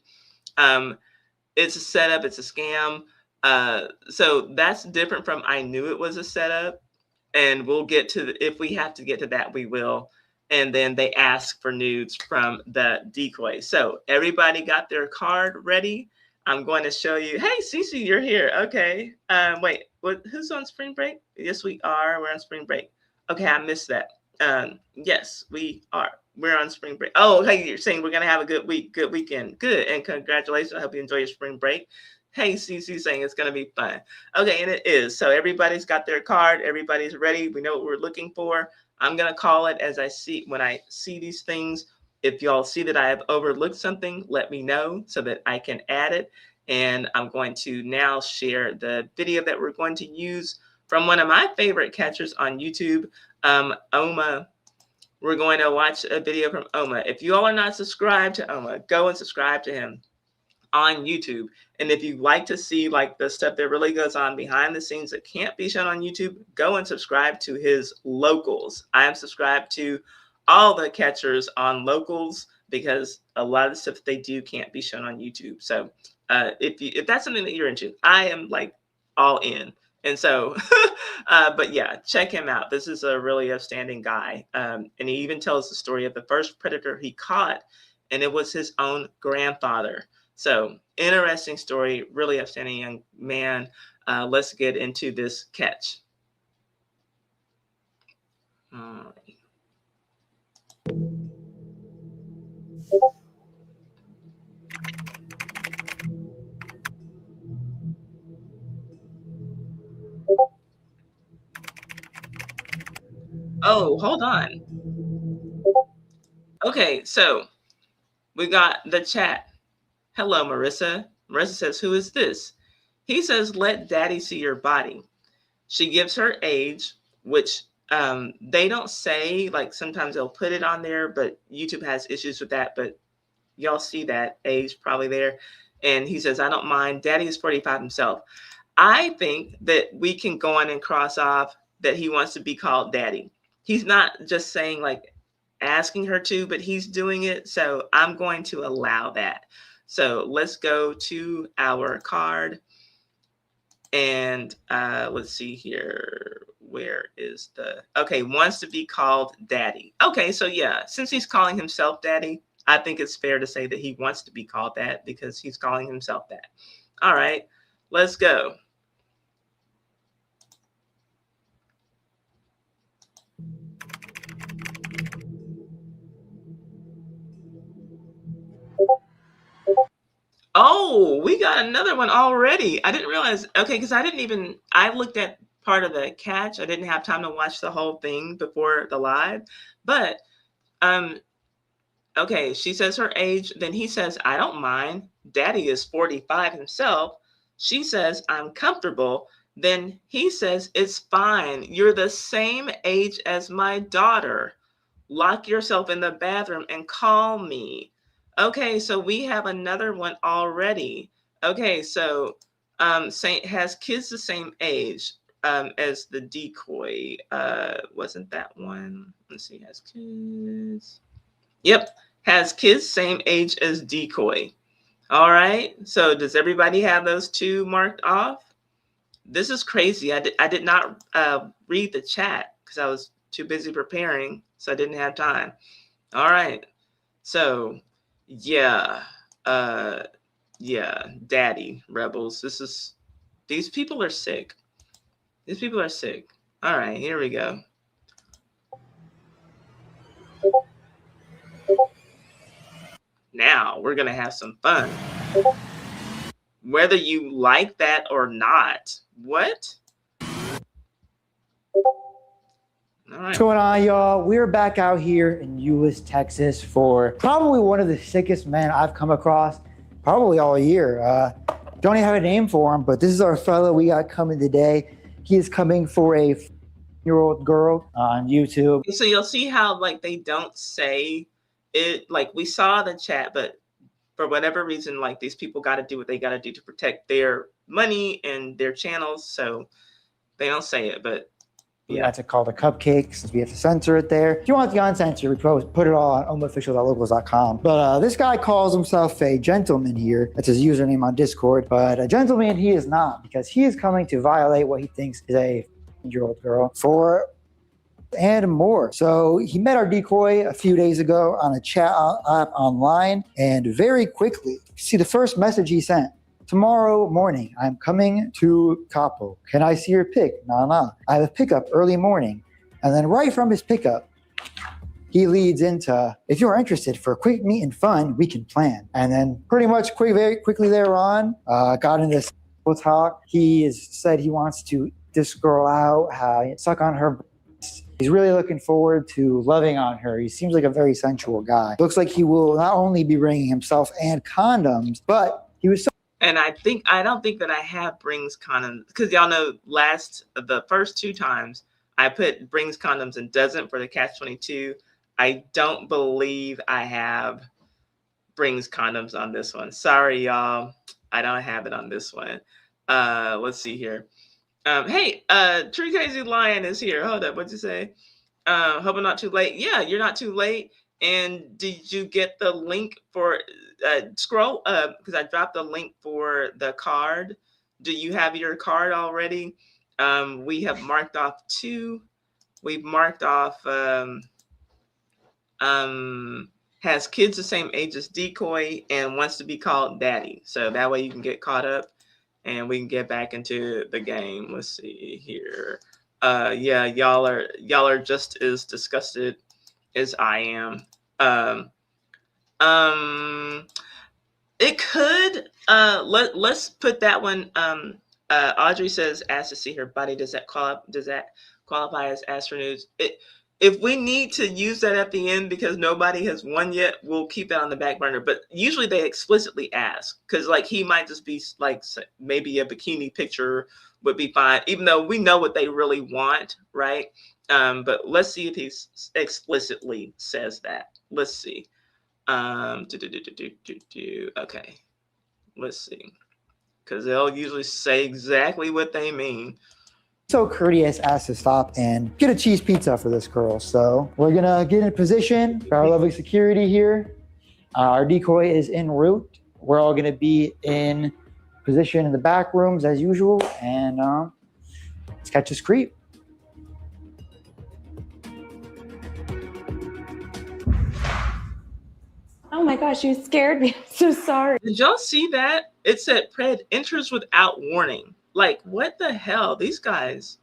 It's a setup. It's a scam. So that's different from I knew it was a setup. And we'll get to if we have to get to that, we will. And then they ask for nudes from the decoy. So everybody got their card ready. I'm going to show you. Hey, Cece, you're here. Okay. Wait, who's on spring break? Yes, we are. We're on spring break. Okay, I missed that. Yes, we are. We're on spring break. Oh, hey, you're saying we're going to have a good weekend. Good. And congratulations. I hope you enjoy your spring break. Hey, CC saying it's going to be fun. Okay, and it is. So everybody's got their card. Everybody's ready. We know what we're looking for. I'm going to call it as I see when I see these things. If y'all see that I have overlooked something, let me know so that I can add it. And I'm going to now share the video that we're going to use from one of my favorite catchers on YouTube, Oma. We're going to watch a video from Oma. If you all are not subscribed to Oma, go and subscribe to him on YouTube. And if you like to see the stuff that really goes on behind the scenes that can't be shown on YouTube, go and subscribe to his Locals. I am subscribed to all the catchers on Locals because a lot of the stuff they do can't be shown on YouTube. So if that's something that you're into, I am all in. And so, but yeah, check him out. This is a really outstanding guy. And he even tells the story of the first predator he caught, and it was his own grandfather. So interesting story, really outstanding young man. Let's get into this catch. All right. Oh, hold on. Okay, so we got the chat. Hello, Marissa. Marissa says, who is this? He says, let daddy see your body. She gives her age, which they don't say. Sometimes they'll put it on there, but YouTube has issues with that. But y'all see that age probably there. And he says, I don't mind. Daddy is 45 himself. I think that we can go on and cross off that he wants to be called daddy. He's not just saying asking her to, but he's doing it. So I'm going to allow that. So let's go to our card. And let's see here. Where is okay, wants to be called daddy. Okay, so yeah, since he's calling himself daddy, I think it's fair to say that he wants to be called that because he's calling himself that. All right, let's go. Oh, we got another one already. I didn't realize. Okay, because I looked at part of the catch. I didn't have time to watch the whole thing before the live. But, okay, she says her age. Then he says, I don't mind. Daddy is 45 himself. She says, I'm comfortable. Then he says, it's fine. You're the same age as my daughter. Lock yourself in the bathroom and call me. Okay, so we have another one already. Okay, so Saint has kids the same age as the decoy. Wasn't that one? Let's see, has kids. Yep, has kids same age as decoy. All right, so does everybody have those two marked off? This is crazy. I did not read the chat because I was too busy preparing, so I didn't have time. All right, so yeah, daddy rebels. These people are sick. These people are sick. All right, here we go. Now we're gonna have some fun. Whether you like that or not. What? All right. What's going on, y'all? We're back out here in Euless, Texas for probably one of the sickest men I've come across probably all year. Don't even have a name for him, but this is our fellow we got coming today. He is coming for a 4-year-old girl on YouTube. So you'll see how like they don't say it. Like we saw the chat, but for whatever reason, like these people got to do what they got to do to protect their money and their channels. So they don't say it, but We have to call the cupcakes since we have to censor it there. If you want the uncensored, we put it all on unofficial.locals.com. But this guy calls himself a gentleman here. That's his username on Discord. But a gentleman he is not, because he is coming to violate what he thinks is a 4-year-old girl for and more. So he met our decoy a few days ago on a chat app online, and very quickly, see the first message he sent. Tomorrow morning, I'm coming to Capo. Can I see your pic? Nah. I have a pickup early morning. And then right from his pickup, he leads into, if you're interested for a quick meet and fun, we can plan. And then pretty much very quickly thereon, got into this talk. He said he wants to this girl out, suck on her breasts. He's really looking forward to loving on her. He seems like a very sensual guy. Looks like he will not only be bringing himself and condoms, but he was so. And I don't think that I have brings condoms, because y'all know the first 2 times I put brings condoms and doesn't for the catch-22. I don't believe I have brings condoms on this one. Sorry, y'all. I don't have it on this one. Let's see here. Hey, True Crazy Lion is here. Hold up. What'd you say? Hope I'm not too late. Yeah, you're not too late. And did you get the link for scroll up, because I dropped the link for the card. Do you have your card already? We have marked off 2. We've marked off has kids the same age as decoy and wants to be called daddy. So that way you can get caught up and we can get back into the game. Let's see here. Yeah, y'all are just as disgusted as I am. It could let's put that one. Audrey says asked to see her body. Does that qualify as ask for news? If we need to use that at the end because nobody has won yet, we'll keep that on the back burner. But usually they explicitly ask, because like he might just be like, maybe a bikini picture would be fine, even though we know what they really want, right? But let's see if he explicitly says that. Let's see. Okay, let's see, because they'll usually say exactly what they mean. So courteous as to stop and get a cheese pizza for this girl. So we're gonna get in position for our lovely security here. Our decoy is en route. We're all gonna be in position in the back rooms as usual, and let's catch this creep. Oh my gosh, you scared me. I'm so sorry. Did y'all see that? It said Pred enters without warning. Like, what the hell? These guys.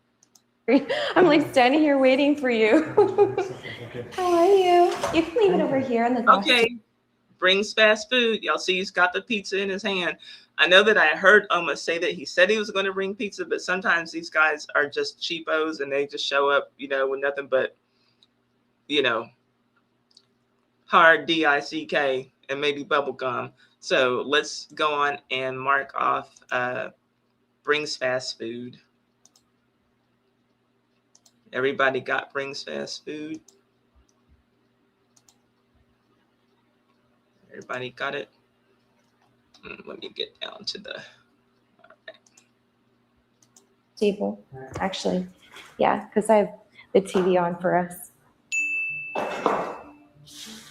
I'm like standing here waiting for you. How are you? You can leave it over here on the Okay. Brings fast food. Y'all see he's got the pizza in his hand. I know that I heard Oma say that he said he was going to bring pizza, but sometimes these guys are just cheapos and they just show up, with nothing but, hard DICK and maybe bubble gum. So let's go on and mark off brings fast food. Everybody got brings fast food. Everybody got it. Let me get down to the table. Actually, yeah, because I have the TV on for us.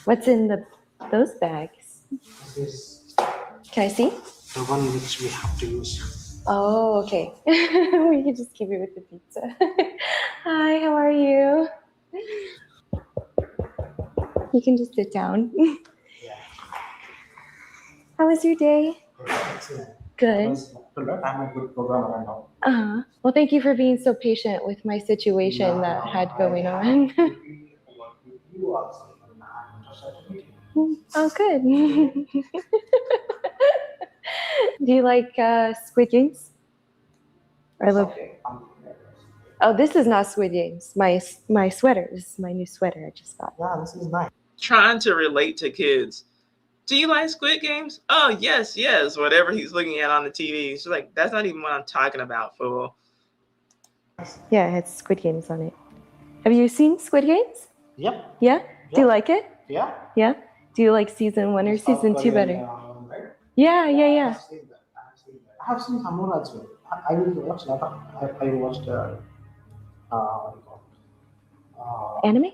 What's in those bags? This, Can I see? the one which we have to use. Oh, okay. We can just keep it with the pizza. Hi, how are you? You can just sit down. Yeah. How was your day? Good. I'm a good programmer now. Well, thank you for being so patient with my situation that had going on. You also. Oh, good. Do you like Squid Games? I love. Okay. Oh, this is not Squid Games. My sweater. This is my new sweater I just got. Yeah, this is nice. Trying to relate to kids. Do you like Squid Games? Oh, yes, yes. Whatever he's looking at on the TV. She's like, that's not even what I'm talking about, fool. Yeah, it has Squid Games on it. Have you seen Squid Games? Yep. Yeah? Do you like it? Yeah. Yeah? Do you like season 1 or season 2 better? Right? Yeah. I have seen that. I have seen some more as well. I will watch that. I watched what do you call it? Anime?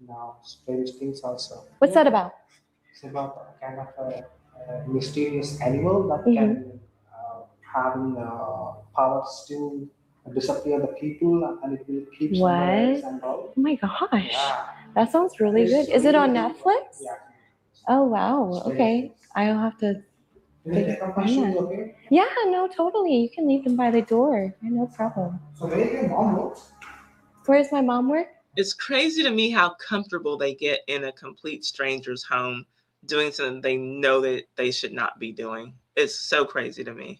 Now, Strange Things also. What's that about? It's about a kind of a mysterious animal that Mhm. can having powers to disappear the people, and it will keep What? somewhere else and all. Oh my gosh. Yeah. That sounds really good. Is it on Netflix? Yeah. Oh, wow. Okay. I'll have to. Can I take a question? Okay. Yeah, no, totally. You can leave them by the door. No problem. So where your mom works? Where's my mom work? It's crazy to me how comfortable they get in a complete stranger's home doing something they know that they should not be doing. It's so crazy to me.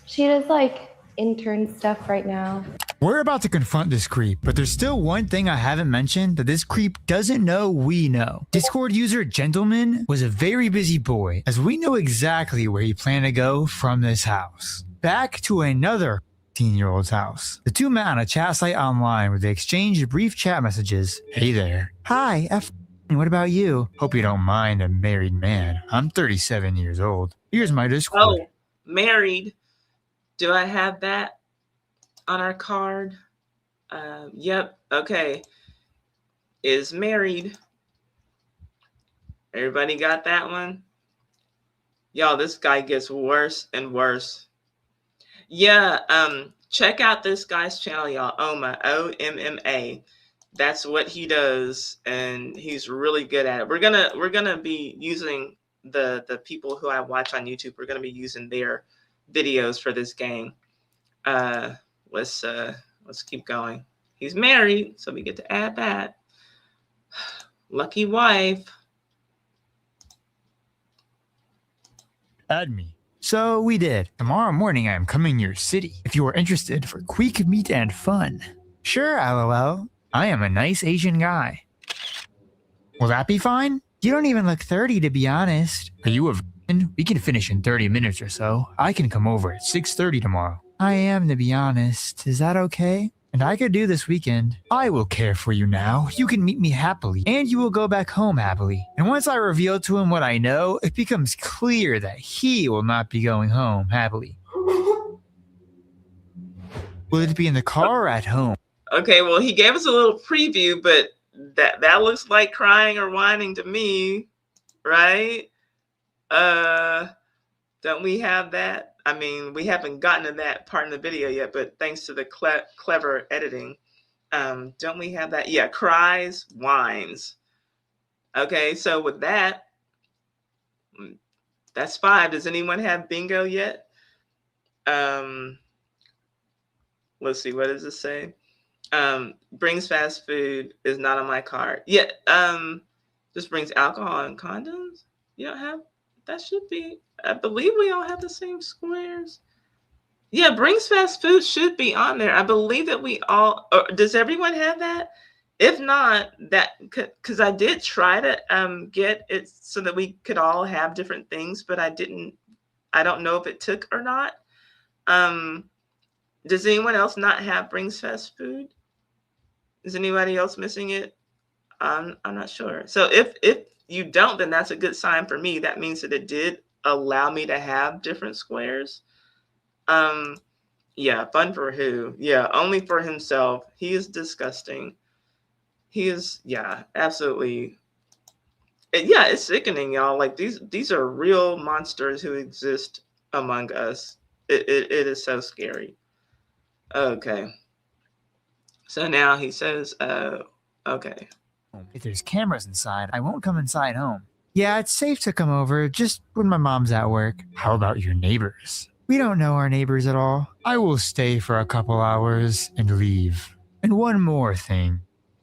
She does like intern stuff right now. We're about to confront this creep, but there's still one thing I haven't mentioned that this creep doesn't know we know. Discord user Gentleman was a very busy boy, as we know exactly where he planned to go from this house. Back to another 15-year-old's house. The two met on a chat site online where they exchanged brief chat messages. Hey there. Hi, what about you? Hope you don't mind a married man. I'm 37 years old. Here's my Discord. Oh, married. Do I have that on our card? Yep. Okay. Is married. Everybody got that one? Y'all, this guy gets worse and worse. Yeah, check out this guy's channel, y'all. Oma, O-M-M-A. That's what he does, and he's really good at it. We're gonna be using the people who I watch on YouTube. We're gonna be using their videos for this game. Let's keep going. He's married, so we get to add that. Lucky wife. Add me. So we did. Tomorrow morning I am coming your city if you are interested for quick meet and fun. Sure, LOL. I am a nice Asian guy. Will that be fine? You don't even look 30 to be honest. Are you a virgin? We can finish in 30 minutes or so. I can come over at 6:30 tomorrow. I am to be honest. Is that okay? And I could do this weekend. I will care for you now. You can meet me happily, and you will go back home happily. And once I reveal to him what I know, it becomes clear that he will not be going home happily. Will it be in the car or at home? Okay, well, he gave us a little preview, but that looks like crying or whining to me, right? Don't we have that? I mean, we haven't gotten to that part in the video yet, but thanks to the clever editing, don't we have that? Yeah, cries, whines. Okay, so with that, that's 5. Does anyone have bingo yet? Let's see, what does it say? Brings fast food is not on my card. Yeah, just brings alcohol and condoms. You don't have, that should be, I believe we all have the same squares. Yeah, brings fast food should be on there. I believe that we all, or does everyone have that? If not, that, because I did try to get it so that we could all have different things, but I don't know if it took or not. Does anyone else not have brings fast food? Is anybody else missing it? I'm not sure. So if you don't, then that's a good sign for me. That means that it did allow me to have different squares. Yeah, fun for who? Yeah, only for himself. He is disgusting. He is, yeah, absolutely. Yeah, it's sickening, y'all. Like these are real monsters who exist among us. It is so scary. Okay. So now he says, okay. If there's cameras inside, I won't come inside home. Yeah, it's safe to come over, just when my mom's at work. How about your neighbors? We don't know our neighbors at all. I will stay for a couple hours and leave. And one more thing.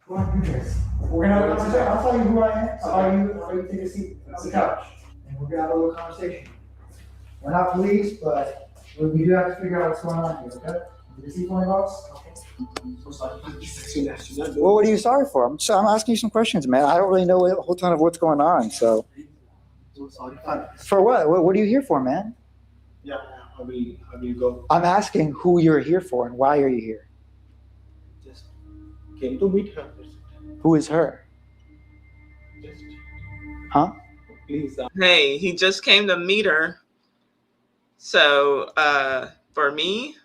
We're gonna have a conversation. I'll tell you who I am. I'll you take a seat on the couch, and we're gonna have a little conversation. We're not police, but we do have to figure out what's going on here, okay? Did you see $20? Well, what are you sorry for? I'm asking you some questions, man. I don't really know a whole ton of what's going on, so. For what? What are you here for, man? Yeah, I will go. I'm asking who you're here for and why are you here? Just came to meet her. Who is her? Just, huh? Please. Hey, he just came to meet her. So for me,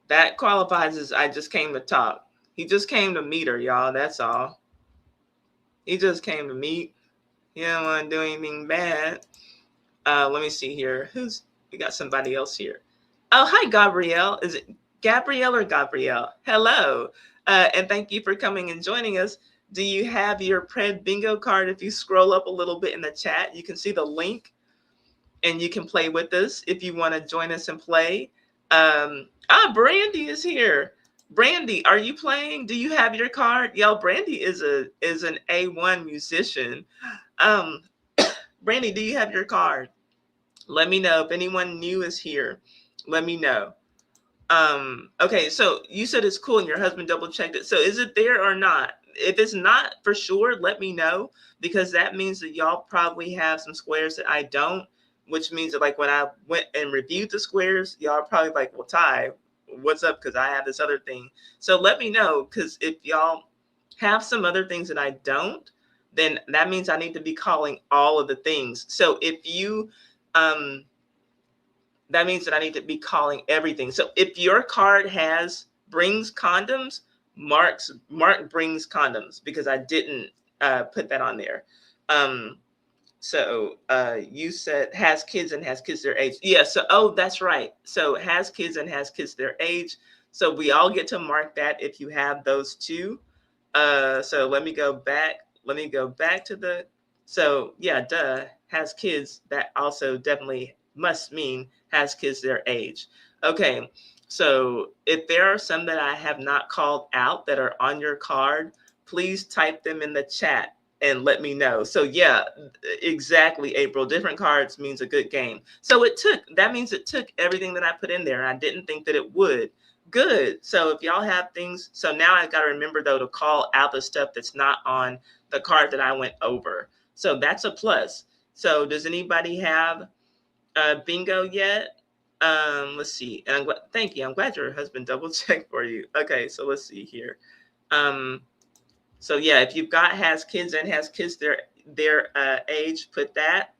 that qualifies as I just came to talk. He just came to meet her, y'all. That's all. He just came to meet. He didn't want to do anything bad. Let me see here. We got somebody else here. Oh, hi, Gabrielle. Is it Gabrielle or Gabrielle? Hello. And thank you for coming and joining us. Do you have your Pred Bingo card? If you scroll up a little bit in the chat, you can see the link and you can play with us if you want to join us and play. Brandy is here. Brandy, are you playing? Do you have your card? Yo, Brandy is an A1 musician. Brandy, do you have your card? Let me know if anyone new is here. Let me know. Okay, so you said it's cool and your husband double checked it. So is it there or not? If it's not for sure, let me know, because that means that y'all probably have some squares that I don't, which means that like when I went and reviewed the squares, y'all are probably like, well, Ty, what's up? Because I have this other thing. So let me know, because if y'all have some other things that I don't, then that means I need to be calling all of the things. So if you, that means that I need to be calling everything. So if your card brings condoms, Mark brings condoms, because I didn't put that on there. So you said has kids and has kids their age. Yeah, so, oh, that's right. So has kids and has kids their age. So we all get to mark that if you have those two. So let me go back. Let me go back to the, so yeah, duh, has kids. That also definitely must mean has kids their age. Okay, so if there are some that I have not called out that are on your card, please type them in the chat and let me know. So yeah, exactly, April. Different cards means a good game. So that means it took everything that I put in there. I didn't think that it would. Good. So if y'all have things, so now I got to remember though to call out the stuff that's not on the card that I went over. So that's a plus. So does anybody have bingo yet? Let's see. And thank you. I'm glad your husband double checked for you. Okay, so let's see here. So yeah, if you've got has kids and has kids their age, put that.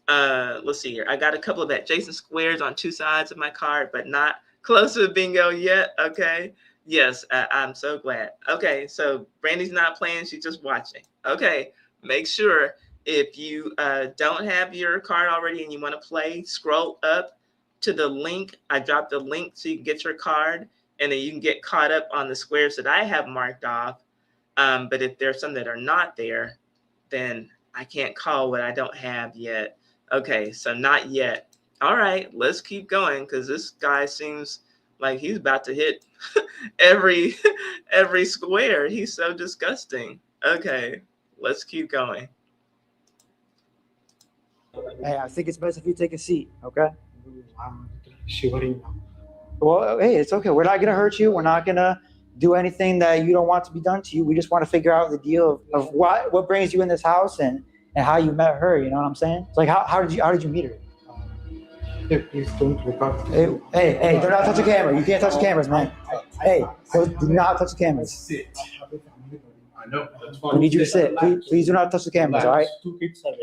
Let's see here. I got a couple of that Jason squares on two sides of my card, but not close to bingo yet. Okay. Yes, I'm so glad. Okay, so Brandy's not playing. She's just watching. Okay, make sure if you don't have your card already and you want to play, scroll up to the link. I dropped the link so you can get your card, and then you can get caught up on the squares that I have marked off. But if there's some that are not there, then I can't call what I don't have yet. Okay, so not yet. All right, let's keep going, because this guy seems like he's about to hit every square. He's so disgusting. Okay, let's keep going. Hey, I think it's best if you take a seat, okay? I'm shivering now. Well, hey, it's okay. We're not going to hurt you. We're not going to do anything that you don't want to be done to you. We just want to figure out the deal of what brings you in this house and how you met her. You know what I'm saying? It's like, how did you meet her? Hey, please don't record. Hey, do not touch the camera. You can't touch the cameras, man. Hey, do not touch the cameras. Sit. I know. That's fine. We need you to sit. Please do not touch the cameras, all right?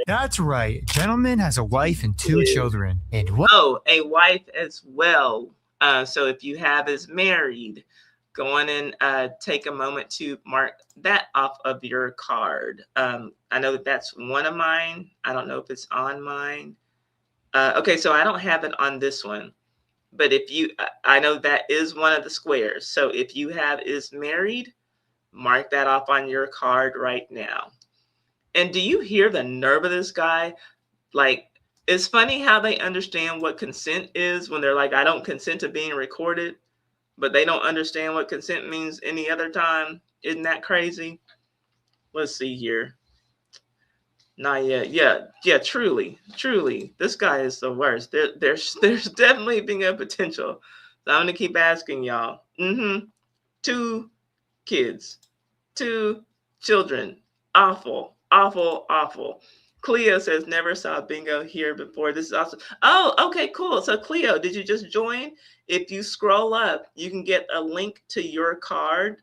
That's right. Gentleman has a wife and 2 children. And what? Oh, a wife as well. So if you have is married, go on and take a moment to mark that off of your card. I know that's one of mine. I don't know if it's on mine. Okay, so I don't have it on this one. But if you, I know that is one of the squares. So if you have is married, mark that off on your card right now. And do you hear the nerve of this guy? Like, it's funny how they understand what consent is when they're like, I don't consent to being recorded, but they don't understand what consent means any other time. Isn't that crazy? Let's see here. Not yet. Yeah. Truly. This guy is the worst. There's definitely bingo potential. So I'm gonna keep asking y'all. 2 kids, 2 children. Awful. Cleo says never saw bingo here before. This is awesome. Oh, okay, cool. So Cleo, did you just join? If you scroll up, you can get a link to your card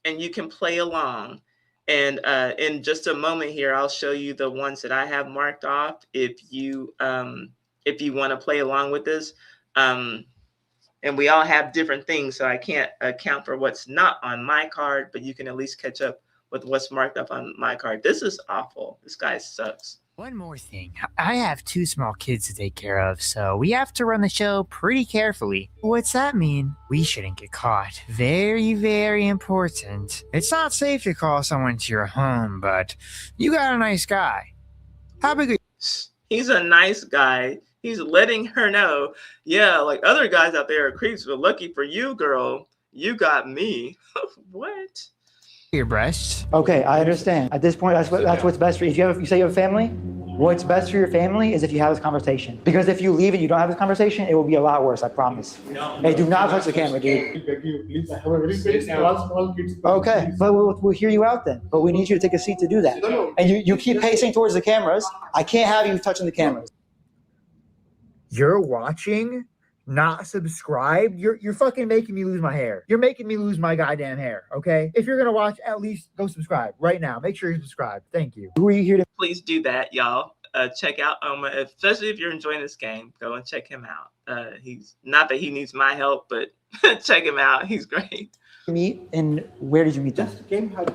and you can play along. And in just a moment here, I'll show you the ones that I have marked off if you want to play along with this. And we all have different things, so I can't account for what's not on my card, but you can at least catch up with what's marked up on my card. This is awful. This guy sucks. One more thing. I have 2 small kids to take care of, so we have to run the show pretty carefully. What's that mean? We shouldn't get caught. Very, very important. It's not safe to call someone to your home, but you got a nice guy. How big are you? He's a nice guy. He's letting her know, yeah, like other guys out there are creeps, but lucky for you, girl, you got me. What? Your breasts. Okay, I understand. At this point, that's what's best for you. If you say you have a family, what's best for your family is if you have this conversation. Because if you leave and you don't have this conversation, it will be a lot worse, I promise. Hey, do not touch the camera, dude. Okay, but we'll hear you out then. But we need you to take a seat to do that. And you keep pacing towards the cameras. I can't have you touching the cameras. You're watching? Not subscribed? You're fucking making me lose my hair. You're making me lose my goddamn hair, okay? If you're gonna watch, at least go subscribe right now. Make sure you're subscribed. Thank you. Who are you here to? Please do that, y'all. Check out Oma, especially if you're enjoying this game. Go and check him out. He's not that he needs my help, but check him out. He's great. Meet, and where did you meet them? Just came here to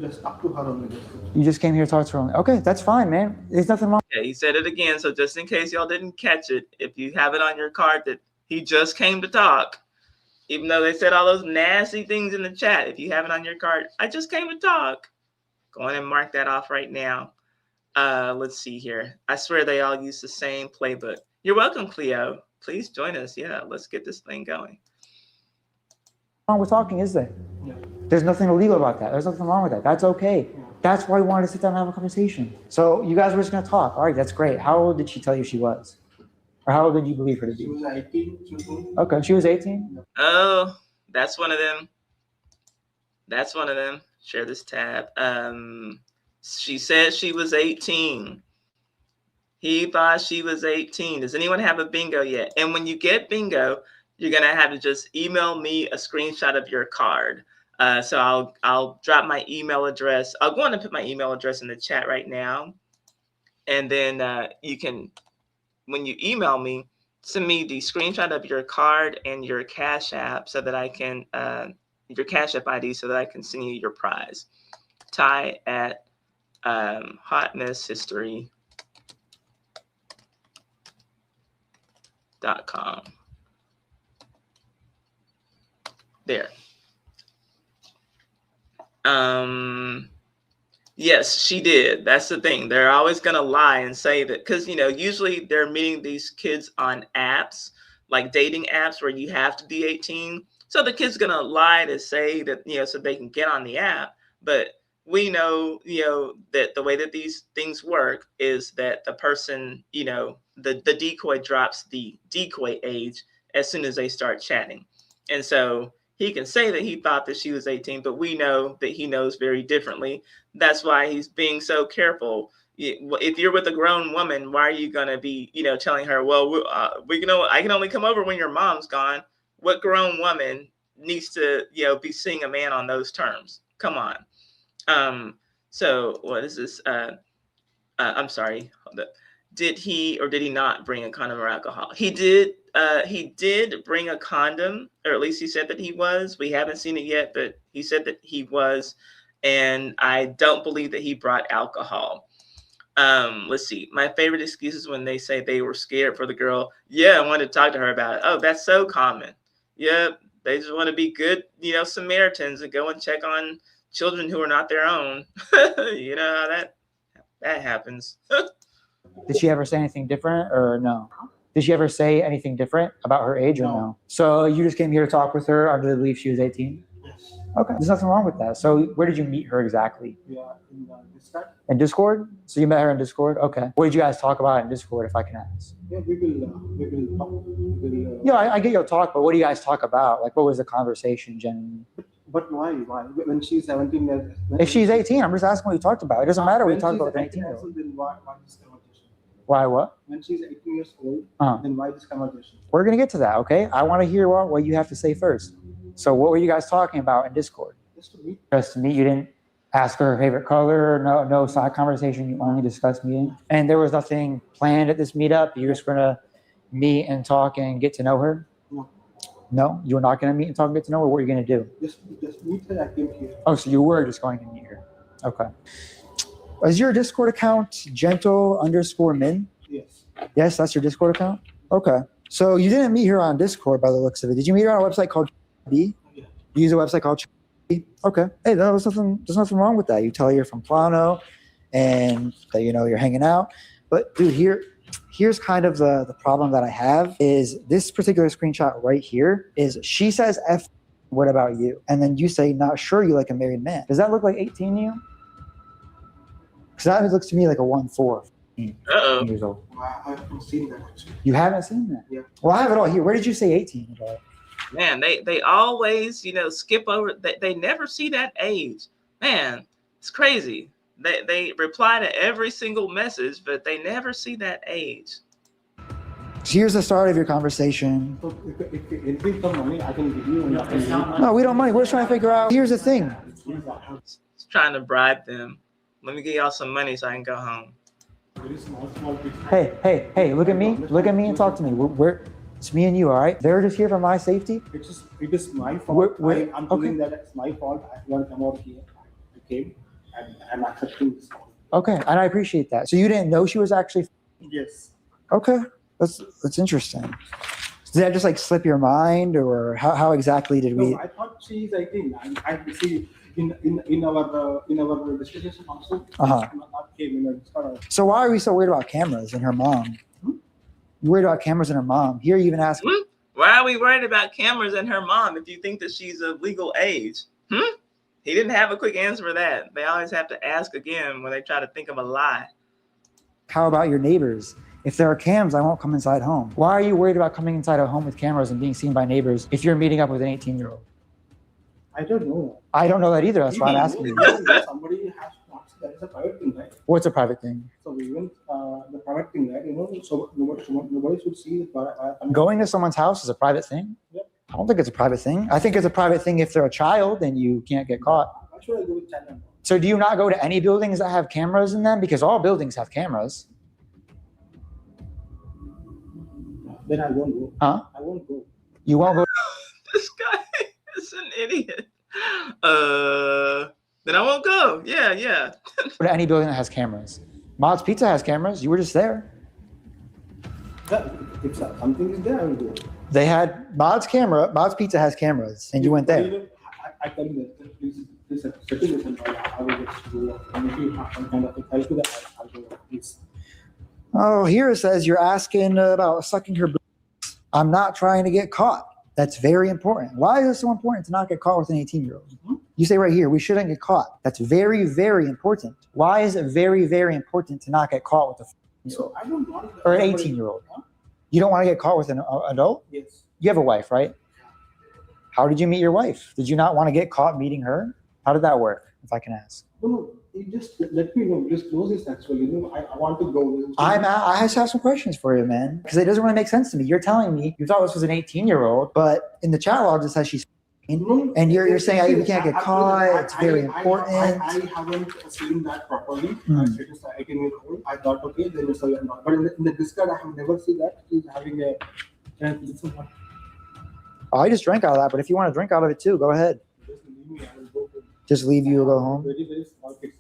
just talk to her only. You just came here to talk to her only. Okay, that's fine, man. There's nothing wrong. Yeah, he said it again. So just in case y'all didn't catch it, if you have it on your card that he just came to talk, even though they said all those nasty things in the chat, if you have it on your card, I just came to talk. Go on and mark that off right now. Let's see here. I swear they all use the same playbook. You're welcome, Cleo. Please join us. Yeah, let's get this thing going. Wrong with talking, is there? Yeah. There's nothing illegal about that. There's nothing wrong with that. That's okay. That's why we wanted to sit down and have a conversation. So you guys were just gonna talk. All right, that's great. How old did she tell you she was? Or how old did you believe her to be? She was 18. Okay, she was 18? Oh, that's one of them. That's one of them. Share this tab. She said she was 18. He thought she was 18. Does anyone have a bingo yet? And when you get bingo, you're gonna have to just email me a screenshot of your card. So I'll drop my email address. I'll go on and put my email address in the chat right now. And then you can, when you email me, send me the screenshot of your card and your Cash App so that I can, your Cash App ID so that I can send you your prize. Ty at hotmesshistory.com. There. Yes, she did. That's the thing. They're always going to lie and say that because, you know, usually they're meeting these kids on apps, like dating apps where you have to be 18. So the kid's going to lie to say that, you know, so they can get on the app. But we know, you know, that the way that these things work is that the person, you know, the decoy drops the decoy age as soon as they start chatting. And so he can say that he thought that she was 18, but we know that he knows very differently. That's why he's being so careful. If you're with a grown woman, why are you going to be, you know, telling her, well, we know I can only come over when your mom's gone. What grown woman needs to, you know, be seeing a man on those terms? Come on. So what is this? I'm sorry. Hold up. Did he or did he not bring a condom or alcohol? He did. He did bring a condom, or at least he said that he was. We haven't seen it yet, but he said that he was. And I don't believe that he brought alcohol. Let's see. My favorite excuse is when they say they were scared for the girl. Yeah, I wanted to talk to her about it. Oh, that's so common. Yep. They just want to be good, you know, Samaritans and go and check on children who are not their own. You know how that happens. Did she ever say anything different or no? Did she ever say anything different about her age or no? So you just came here to talk with her under the belief she was 18? Yes. Okay, there's nothing wrong with that. So where did you meet her exactly? Yeah, in Discord. In Discord? So you met her in Discord? Okay. What did you guys talk about in Discord, if I can ask? Yeah, we will talk. Yeah, I get your talk, but what do you guys talk about? Like, what was the conversation generally? But why? Why? When she's 17 years. If she's 18, I'm just asking what you talked about. It doesn't matter what you talked about with an 18-year-old. Then why this conversation? Why what? When she's 18 years old, Uh-huh. then why this conversation? We're going to get to that, okay? I want to hear what you have to say first. So what were you guys talking about in Discord? Just to meet. Just to meet. You didn't ask her favorite color, no side conversation. You only discussed meeting. And there was nothing planned at this meetup. You're just going to meet and talk and get to know her? No. No? You were not going to meet and talk and get to know her? What were you going to do? Just meet her. I came here. Oh, so you were just going to meet her. Okay. Is your Discord account gentle_min? Yes. Yes, that's your Discord account? Okay. So you didn't meet her on Discord by the looks of it. Did you meet her on a website called B? Yeah. You use a website called B? Okay. Hey, there's nothing wrong with that. You tell her you're from Plano and that you're hanging out. But dude, here's kind of the problem that I have is this particular screenshot right here is she says F, what about you? And then you say, not sure, you like a married man. Does that look like 18 to you? Because that looks to me like a 1-4. Years old. I haven't seen that actually. You haven't seen that? Yeah. Well, I have it all here. Where did you say 18 about? Man, they always, skip over. They never see that age. Man, it's crazy. They reply to every single message, but they never see that age. So here's the start of your conversation. So if anything come money, I can give you. No, we don't money. We're just trying to figure out. Here's the thing. It's trying to bribe them. Let me get y'all some money so I can go home. Very small piece. Hey, look at me. Look at me and talk to me. It's me and you, all right? They're just here for my safety. It is my fault. I'm okay. doing that. It's my fault. I want to come out here. I came and I'm accepting this fault. Okay, and I appreciate that. So you didn't know she was actually. Yes. Okay, that's interesting. Did that just slip your mind, or how exactly did we? No, I thought she is 18. I see in our discussion also. Uh-huh. Not came So why are we so worried about cameras and her mom? You're worried about cameras and her mom. Here you even ask. Why are we worried about cameras and her mom if you think that she's of legal age? He didn't have a quick answer for that. They always have to ask again when they try to think of a lie. How about your neighbors? If there are cams, I won't come inside home. Why are you worried about coming inside a home with cameras and being seen by neighbors if you're meeting up with an 18-year-old? I don't know. I don't know that either. That's why I'm asking you. Somebody has to ask. That is a private thing, right? What's a private thing? So even the private thing, right? So nobody should see the. Going to someone's house is a private thing? Yep. I don't think it's a private thing. I think it's a private thing if they're a child and you can't get caught. Why should I go with channel? So do you not go to any buildings that have cameras in them? Because all buildings have cameras. Then I won't go. Huh? I won't go. You won't go. This guy is an idiot. Then I won't go. Yeah. Go to any building that has cameras. Mod's Pizza has cameras. You were just there. If something is there, I will go. They had Mod's Pizza has cameras, and you went there. I tell you that please settle this and I will just go. And if you have some kind of help with that, I'll go. Please. Oh, here it says you're asking about sucking her boobs. I'm not trying to get caught. That's very important. Why is it so important to not get caught with an 18-year-old? Mm-hmm. You say right here, we shouldn't get caught. That's very, very important. Why is it very, very important to not get caught with a So I don't want or an 18-year-old? Huh? You don't want to get caught with an adult? Yes. You have a wife, right? How did you meet your wife? Did you not want to get caught meeting her? How did that work, if I can ask? No, you just let me know. Just close this actually. I want to go. I just have some questions for you, man. Because it doesn't really make sense to me. You're telling me you thought this was an 18-year-old, but in the chat log it says she's and you're saying we can't get caught. It's very important. I haven't seen that properly. It is 18-year-old. I thought, okay, then it's a not. But in the Discord, I have never seen that. He's having a. Oh, I just drank out of that, but if you want to drink out of it too, go ahead. Just leave me. I will go. Just leave you, go home. Very, very small kids.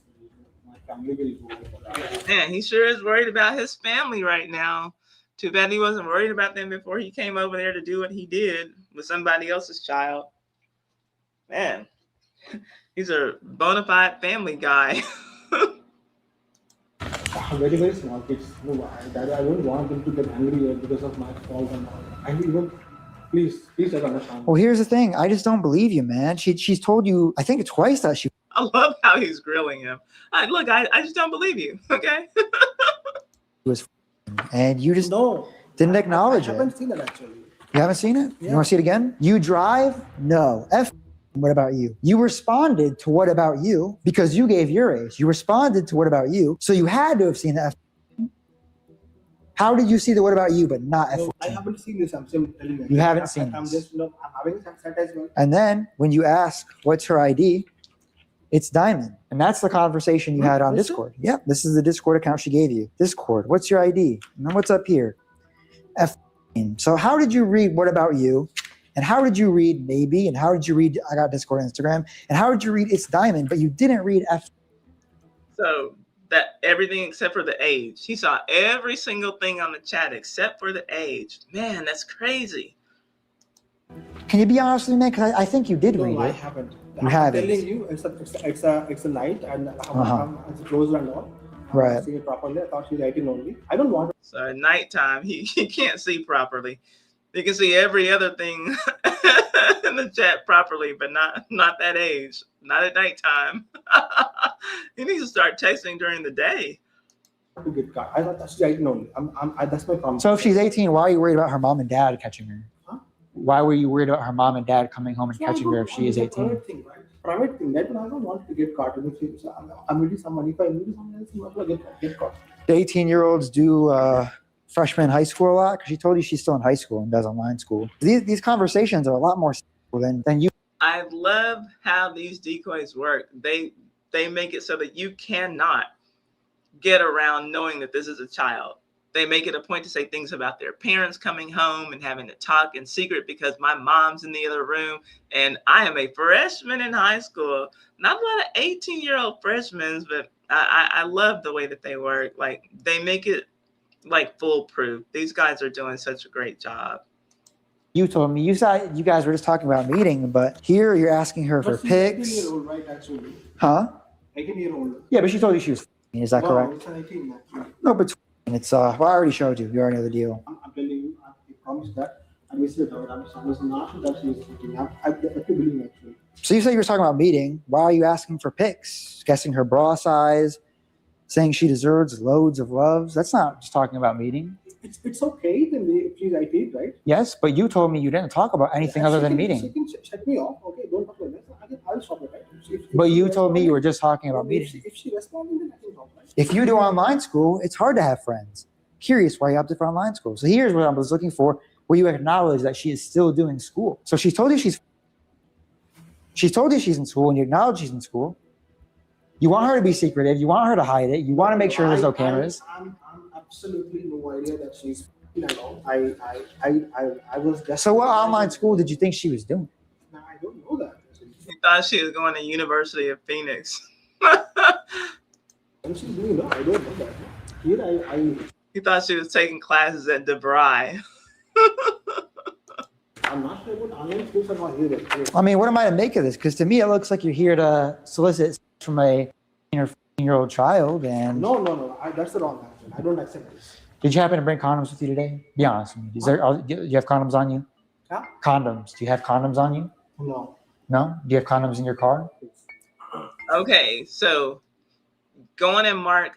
My family will go. Man, he sure is worried about his family right now. Too bad he wasn't worried about them before he came over there to do what he did with somebody else's child. Man, he's a bona fide family guy. Very, very small kids. No, I don't want them to get angry because of my fault and all. Please just understand. Well, here's the thing. I just don't believe you, man. She's told you, I think twice that she I love how he's grilling him. Look, I just don't believe you. Okay. was, and you just No. didn't acknowledge I it. haven't seen it actually. You haven't seen it? You want to see it again? You drive? No. What about you? You responded to what about you because you gave your age. You responded to what about you. So you had to have seen the F. How did you see the what about you but not F? No, I haven't seen this. I'm still telling you. You haven't seen I'm this. just, I'm having that as well. And then when you ask what's her ID, it's Diamond. And that's the conversation you had on Is it? Discord. Yep, this is the Discord account she gave you. Discord, what's your ID? And then what's up here? F. So how did you read what about you? And how did you read maybe? And how did you read I got Discord and Instagram? And how did you read it's Diamond, but you didn't read F? So that everything except for the age. He saw every single thing on the chat except for the age. Man, that's crazy. Can you be honest with me, man? Because I think you did read No, I it. haven't. You I'm haven't. telling you, it's a night and it's closed and all. Right. See it properly. I thought she's writing only. I don't want. So at nighttime, he can't see properly. He can see every other thing in the chat properly, but not that age. Not at nighttime. He needs to start texting during the day. To get caught. I thought that's writing only. That's my problem. So if she's 18, why are you worried about her mom and dad catching her? Huh? Why were you worried about her mom and dad coming home and catching her if she is 18? Private thing, right? Private thing. That one I don't want to get caught. I'm meeting someone. If I meet someone else, I'm not going to get caught. The 18-year-olds do freshman high school a lot because she told you she's still in high school and does online school. These conversations are a lot more simple than you. I love how these decoys work. They make it so that you cannot get around knowing that this is a child. They make it a point to say things about their parents coming home and having to talk in secret because my mom's in the other room and I am a freshman in high school. Not a lot of 18-year-old freshmen, but I love the way that they work. Like they make it like foolproof. These guys are doing such a great job. You told me you said you guys were just talking about meeting, but here you're asking her for But she's pics. 18-year-old, right? Actually, Huh? 18-year-old. Yeah, but she told you she was. Is that Wow, correct? it's an 18 actually. No, but it's well, I already showed you. You already know the deal. I'm telling you, I promise that. I missed it out. I was not sure that she was 18. I have to believe actually. So you said you were talking about meeting. Why are you asking for pics? Guessing her bra size, saying she deserves loads of loves. That's not just talking about meeting. It's okay then if she's 18, right? Yes, but you told me you didn't talk about anything other than She meeting. can shut me off. Okay, don't talk like that. I'll stop it, right? But you told me you were just talking about meeting. If she responds, then I can talk, right? If you do online school, it's hard to have friends. Curious why you opted for online school. So here's what I was looking for, where you acknowledge that she is still doing school. So she's told you she's in school and you acknowledge she's in school. You want her to be secretive. You want her to hide it. You want to make sure there's no cameras. I'm absolutely no idea that she's at all. I was just. So what online school did you think she was doing? No, I don't know that. He thought she was going to University of Phoenix. And she's doing no, I don't know that. Here He thought she was taking classes at DeVry. I'm not sure what online schools are not here. I mean, what am I to make of this? Because to me, it looks like you're here to solicit from a 14-year-old child. And No. That's the wrong answer. I don't accept this. did you happen to bring condoms with you today? Be honest with me. Do you have condoms on you? Yeah? Condoms. Do you have condoms on you? No. No? Do you have condoms in your car? Okay, so going and Mark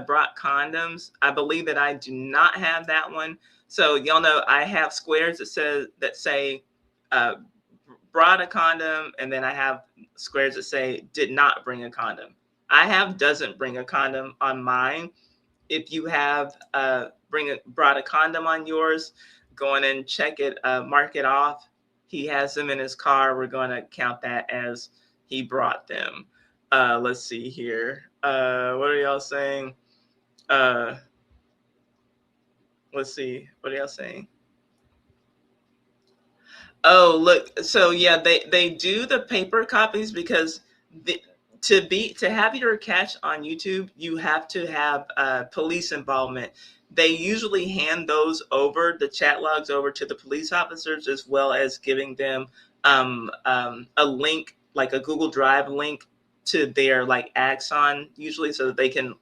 brought condoms. I believe that I do not have that one. So y'all know I have squares that say brought a condom, and then I have squares that say did not bring a condom. I have doesn't bring a condom on mine. If you have brought a condom on yours, go in and check it, mark it off. He has them in his car. We're going to count that as he brought them. Let's see here. What are y'all saying? Let's see. What are y'all saying? Oh, look. So yeah, they do the paper copies because to have your catch on YouTube, you have to have police involvement. They usually hand those over, the chat logs over to the police officers, as well as giving them a link, like a Google Drive link to their like Axon, usually, so that they can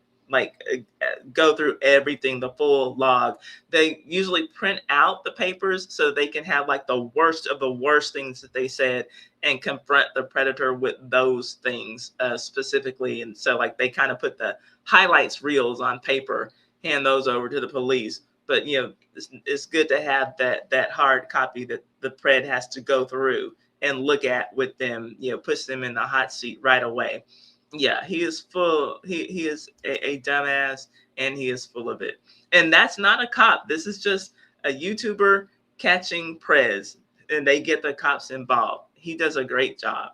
go through everything, the full log. They usually print out the papers so they can have like the worst of the worst things that they said and confront the predator with those things specifically. And so like they kind of put the highlights reels on paper, hand those over to the police. But it's good to have that hard copy that the pred has to go through and look at with them, puts them in the hot seat right away. Yeah, he is full. He is a dumbass, and he is full of it. And that's not a cop. This is just a YouTuber catching prez, and they get the cops involved. He does a great job.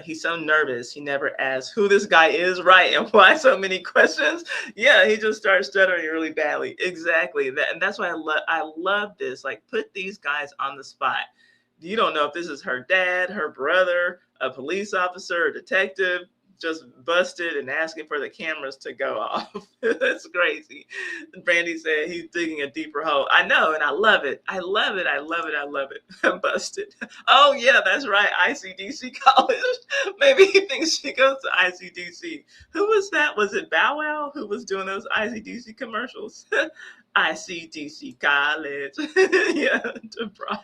He's so nervous. He never asks who this guy is, right? And why so many questions? Yeah, he just starts stuttering really badly. Exactly. And that's why I love this. Like, put these guys on the spot. You don't know if this is her dad, her brother, a police officer, a detective, just busted and asking for the cameras to go off. That's crazy. Brandy said he's digging a deeper hole. I know, and I love it. I love it. I love it. I love it. I'm busted. Oh, yeah, that's right. ICDC college. Maybe he thinks she goes to ICDC. Who was that? Was it Bow Wow who was doing those ICDC commercials? ICDC college. Yeah, to Bry.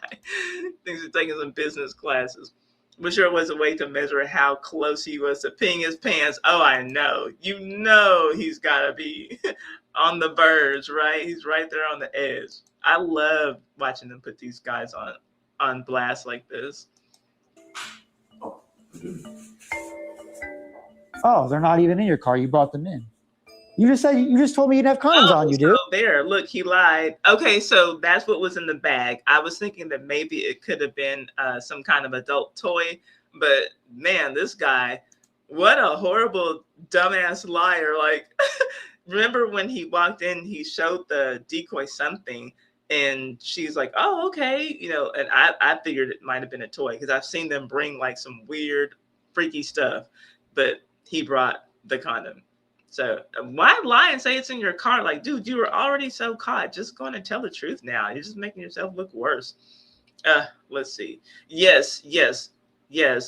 Thinks he's taking some business classes. But sure was a way to measure how close he was to peeing his pants. Oh, I know. He's got to be on the verge, right? He's right there on the edge. I love watching them put these guys on blast like this. Oh, they're not even in your car. You brought them in. You just told me you didn't have condoms on you, dude. There, look, he lied. Okay, so that's what was in the bag. I was thinking that maybe it could have been some kind of adult toy, but man, this guy, what a horrible dumbass liar. Like, remember when he walked in, he showed the decoy something, and she's like, oh, okay, and I figured it might have been a toy because I've seen them bring like some weird, freaky stuff, but he brought the condom. So why lie and say it's in your car? Like, dude, you were already so caught. Just go on and tell the truth now. You're just making yourself look worse. Let's see. Yes.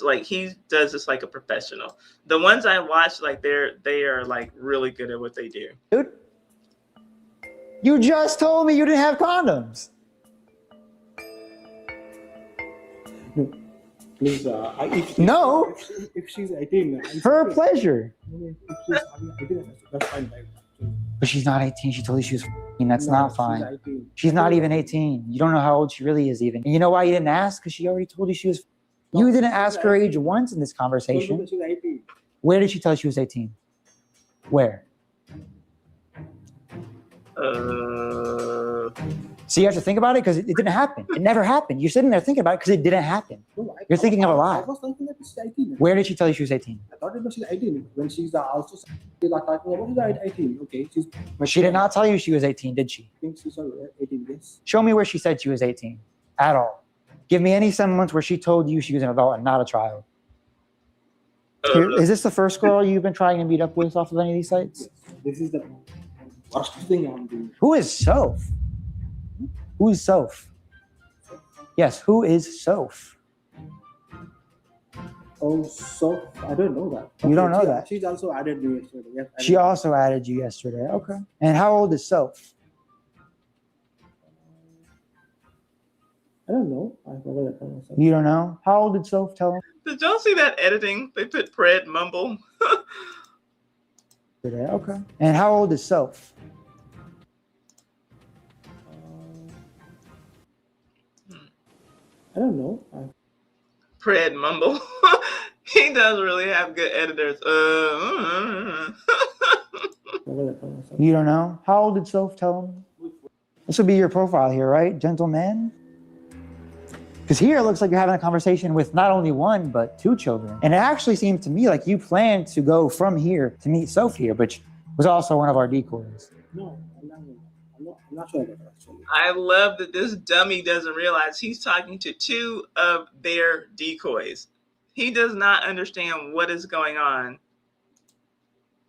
Like, he does this like a professional. The ones I watch, like, they are like really good at what they do. Dude, you just told me you didn't have condoms. Please, No. If she's 18, Her pleasure. If she's 18, that's fine. But she's not 18. She told you she was 14. That's not fine. She's 18. She's not even 18. You don't know how old she really is even. And you know why you didn't ask? Because she already told you she was. You didn't ask her age once in this conversation. She's 18. Where did she tell you she was 18? Where? So you have to think about it because it didn't happen. It never happened. You're sitting there thinking about it because it didn't happen. You're thinking of a lie. I was thinking that she's 18. Where did she tell you she was 18? I thought it was she's 18. When she's also talking about she's 18. Okay, she's. But she did not tell you she was 18, did she? I think she's 18. Yes. Show me where she said she was 18 at all. Give me any semblance where she told you she was an adult and not a child. Here, is this the first girl you've been trying to meet up with off of any of these sites? Yes. This is the worst thing I'm doing. Who is Soph? Who is Soph? Yes, who is Soph? Oh, so I don't know that. You don't know that? She's also added me yesterday. Yes, She also added you yesterday. Okay. And how old is Soph? I don't know. I forgot that. You don't know? How old did Soph tell him? Did y'all see that editing? They put Pred mumble. Okay. And how old is Soph? I don't know. Pred mumble. He does really have good editors. You don't know? How old did Soph tell him? This would be your profile here, right? Gentleman? Because here it looks like you're having a conversation with not only one, but two children. And it actually seemed to me like you planned to go from here to meet Soph here, which was also one of our decoys. No, I'm not sure about that, actually. I love that this dummy doesn't realize he's talking to two of their decoys. He does not understand what is going on.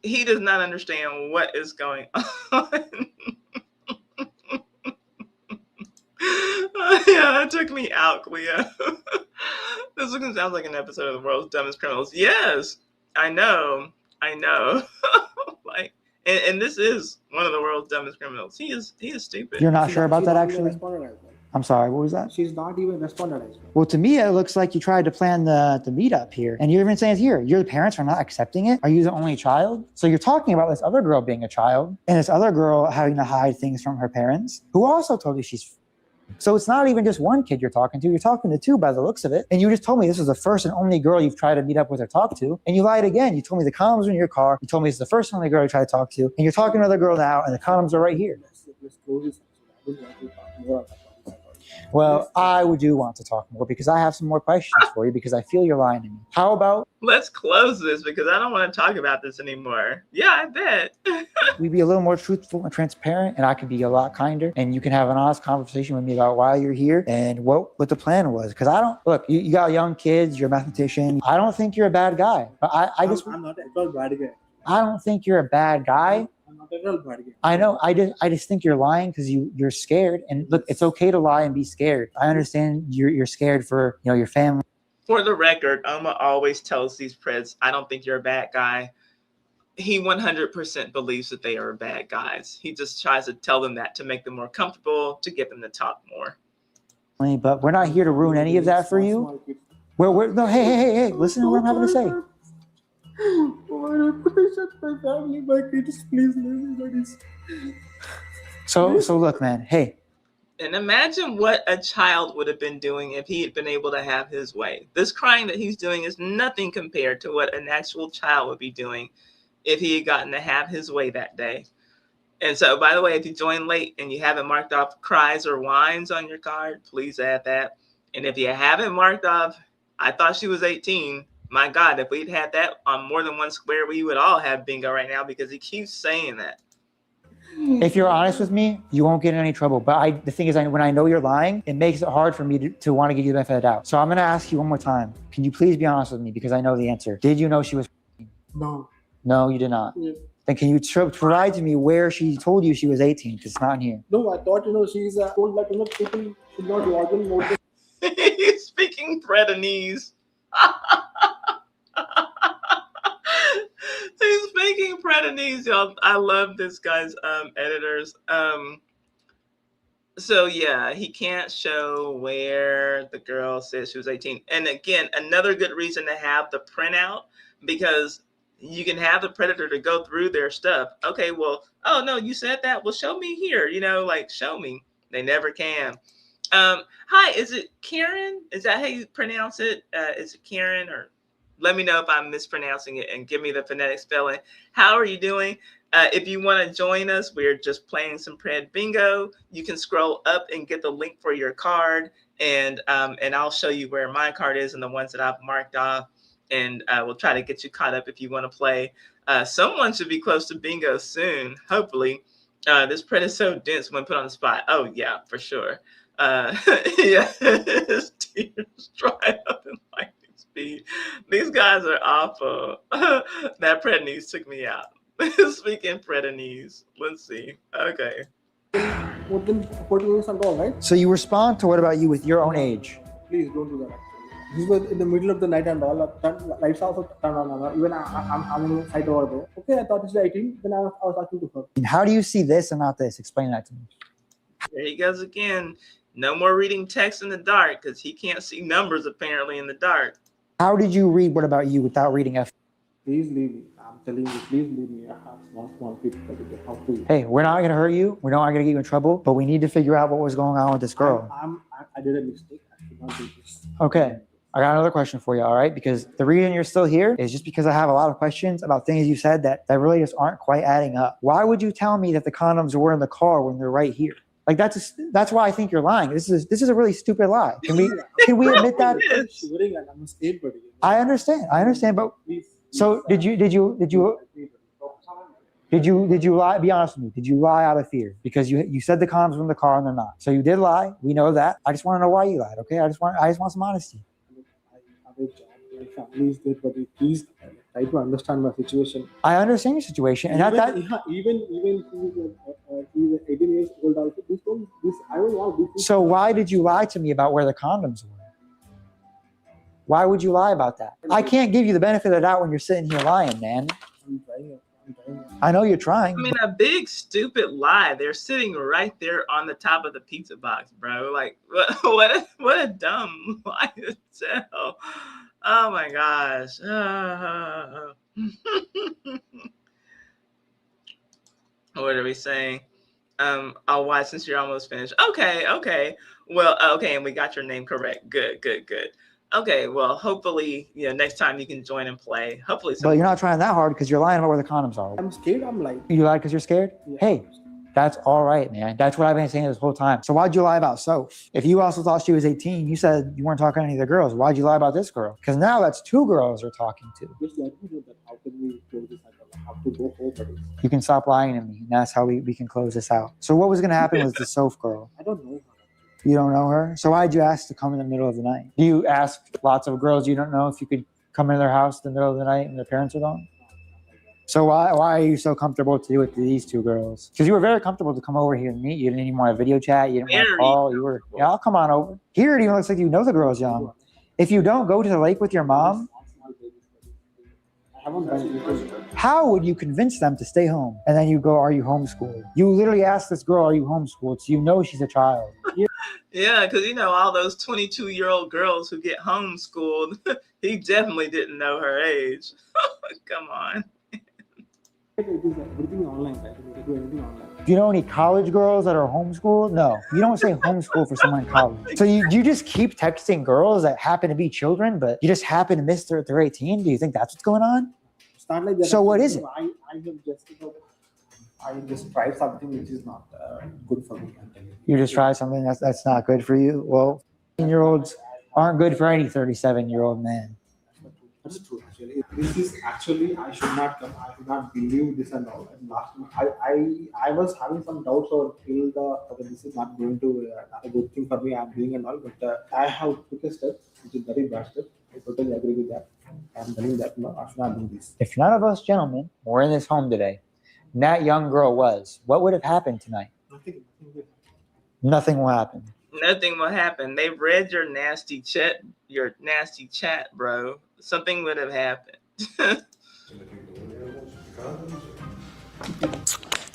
He does not understand what is going on. Yeah, that took me out, Cleo. This sounds like an episode of The World's Dumbest Criminals. Yes, I know. Like, And this is one of the world's dumbest criminals. He is stupid. You're not sure about that, She's not actually? even responded as well. I'm sorry, what was that? She's not even responded as well. Well, to me, it looks like you tried to plan the meetup here. And you're even saying it here. Your parents are not accepting it? Are you the only child? So you're talking about this other girl being a child and this other girl having to hide things from her parents, who also told you she's. So it's not even just one kid you're talking to. You're talking to two by the looks of it. And you just told me this was the first and only girl you've tried to meet up with or talk to. And you lied again. You told me the condoms were in your car. You told me it's the first and only girl you tried to talk to. And you're talking to another girl now, and the condoms are right here. Let's close this. I don't want to talk more on that. Well, I do want to talk more because I have some more questions for you because I feel you're lying to me. How about Let's close this because I don't want to talk about this anymore. Yeah, I bet. we be a little more truthful and transparent, and I can be a lot kinder, and you can have an honest conversation with me about why you're here and what the plan was. Because I don't look, you got young kids, you're a mathematician. I don't think you're a bad guy. But I'm not at all bad guy. I don't think you're a bad guy. I'm not at all bad guy. I know. I just think you're lying because you're scared. And look, it's okay to lie and be scared. I understand you're scared for your family. For the record, Oma always tells these preds, I don't think you're a bad guy. He 100% believes that they are bad guys. He just tries to tell them that to make them more comfortable, to get them to talk more. But we're not here to ruin any of that for you. No, hey, listen to what I'm having to say. So look, man, hey. And imagine what a child would have been doing if he had been able to have his way. This crying that he's doing is nothing compared to what an actual child would be doing if he had gotten to have his way that day. And so, by the way, if you join late and you haven't marked off cries or whines on your card, please add that. And if you haven't marked off, I thought she was 18. My God, if we'd had that on more than one square, we would all have bingo right now because he keeps saying that. If you're honest with me, you won't get in any trouble. But the thing is, when I know you're lying, it makes it hard for me to want to give you the benefit of the doubt. So I'm going to ask you one more time. Can you please be honest with me? Because I know the answer. Did you know she was? No. No, you did not. Yeah. Then can you provide to me where she told you she was 18? Because it's not in here. No, I thought, she's told that, people should not log in more. He's speaking Bretonese. He's speaking Bretonese, y'all. I love this guy's editors. So yeah, he can't show where the girl says she was 18. And again, another good reason to have the printout, because you can have the predator to go through their stuff. Okay, well, oh no, you said that. Well, show me here. Show me. They never can. Hi, is it Karen? Is that how you pronounce it? Is it Karen? Or let me know if I'm mispronouncing it and give me the phonetic spelling. How are you doing? If you want to join us, we're just playing some Pred Bingo. You can scroll up and get the link for your card, and I'll show you where my card is and the ones that I've marked off, and we'll try to get you caught up if you want to play. Someone should be close to bingo soon, hopefully. This Pred is so dense when put on the spot. Oh yeah, for sure. Yeah, his tears dry up in lightning speed. These guys are awful. That Bretonese took me out. Speaking Bretonese. Let's see. Okay. More than 40 minutes and all, right? So you respond to what about you with your own age? Please don't do that. Actually, this was in the middle of the night and all. Lights also turned on. Even I'm in the side over there. Okay, I thought it's 18. Then I was talking to her. And how do you see this and not this? Explain that to me. There he goes again. No more reading text in the dark because he can't see numbers apparently in the dark. How did you read what about you without reading F? Please leave me. I'm telling you, please leave me. I have small people that help you. Hey, we're not going to hurt you. We're not going to get you in trouble, but we need to figure out what was going on with this girl. I did a mistake. I should not do this. Okay. I got another question for you, all right? Because the reason you're still here is just because I have a lot of questions about things you said that really just aren't quite adding up. Why would you tell me that the condoms were in the car when they're right here? Like that's why I think you're lying. This is a really stupid lie. Can we admit that? I understand, but so did you lie? Be honest with me. Did you lie out of fear? Because you said the condoms were in the car and they're not. So you did lie. We know that. I just want to know why you lied. Okay, I just want some honesty. My family is there, but please try to understand my situation. I understand your situation, and even he's 18 years old. Also, I don't want this. So why did you lie to me about where the condoms were? Why would you lie about that? I can't give you the benefit of the doubt when you're sitting here lying, man. I'm trying. I know you're trying. I mean, a big stupid lie. They're sitting right there on the top of the pizza box, bro. Like, what a dumb lie to tell. Oh my gosh. What are we saying? I'll watch since you're almost finished. Okay. Well, okay, and we got your name correct. Good. Okay, well, hopefully, next time you can join and play. Hopefully, But you're not trying that hard because you're lying about where the condoms are. I'm scared. I'm like, You lied because you're scared? Yeah. Hey, that's all right, man. That's what I've been saying this whole time. So why'd you lie about Soph? If you also thought she was 18, you said you weren't talking to any of the girls. Why'd you lie about this girl? Because now that's 2 girls you're talking to. just let me know that how can we close this cycle? I have to go home for this. You can stop lying to me, and that's how we can close this out. So what was going to happen was the Soph girl. I don't know. You don't know her? So why'd you ask to come in the middle of the night? Do you ask lots of girls you don't know if you could come into their house in the middle of the night and their parents are gone? So why are you so comfortable to do it to these 2 girls? Because you were very comfortable to come over here and meet. You didn't even want a video chat. You didn't want to call. You were, I'll come on over. Here it even looks like you know the girls young. If you don't go to the lake with your mom, how would you convince them to stay home? And then you go, are you homeschooled? You literally ask this girl, are you homeschooled? So you know she's a child. Yeah, because all those 22-year-old girls who get homeschooled, he definitely didn't know her age. Come on. Everything online, right? You can do anything online. Do you know any college girls that are homeschooled? No, you don't say homeschool for someone in college. So you just keep texting girls that happen to be children, but you just happen to miss they're 18. Do you think that's what's going on? It's not like that. So what is it? I just tried something which is not good for me. You just try something that's not good for you? Well, 18-year-olds aren't good for any 37-year-old man. That's true. Actually, this is actually I should not come. I should not believe this and all. And last time, I was having some doubts or feel this is not going to not a good thing for me. I'm doing and all, but I have took a step which is very bad step. I totally agree with that. I'm telling that no, I should not do this. If none of us gentlemen were in this home today, and that young girl was, what would have happened tonight? Nothing will happen. Nothing will happen. They read your nasty chat, bro. Something would have happened.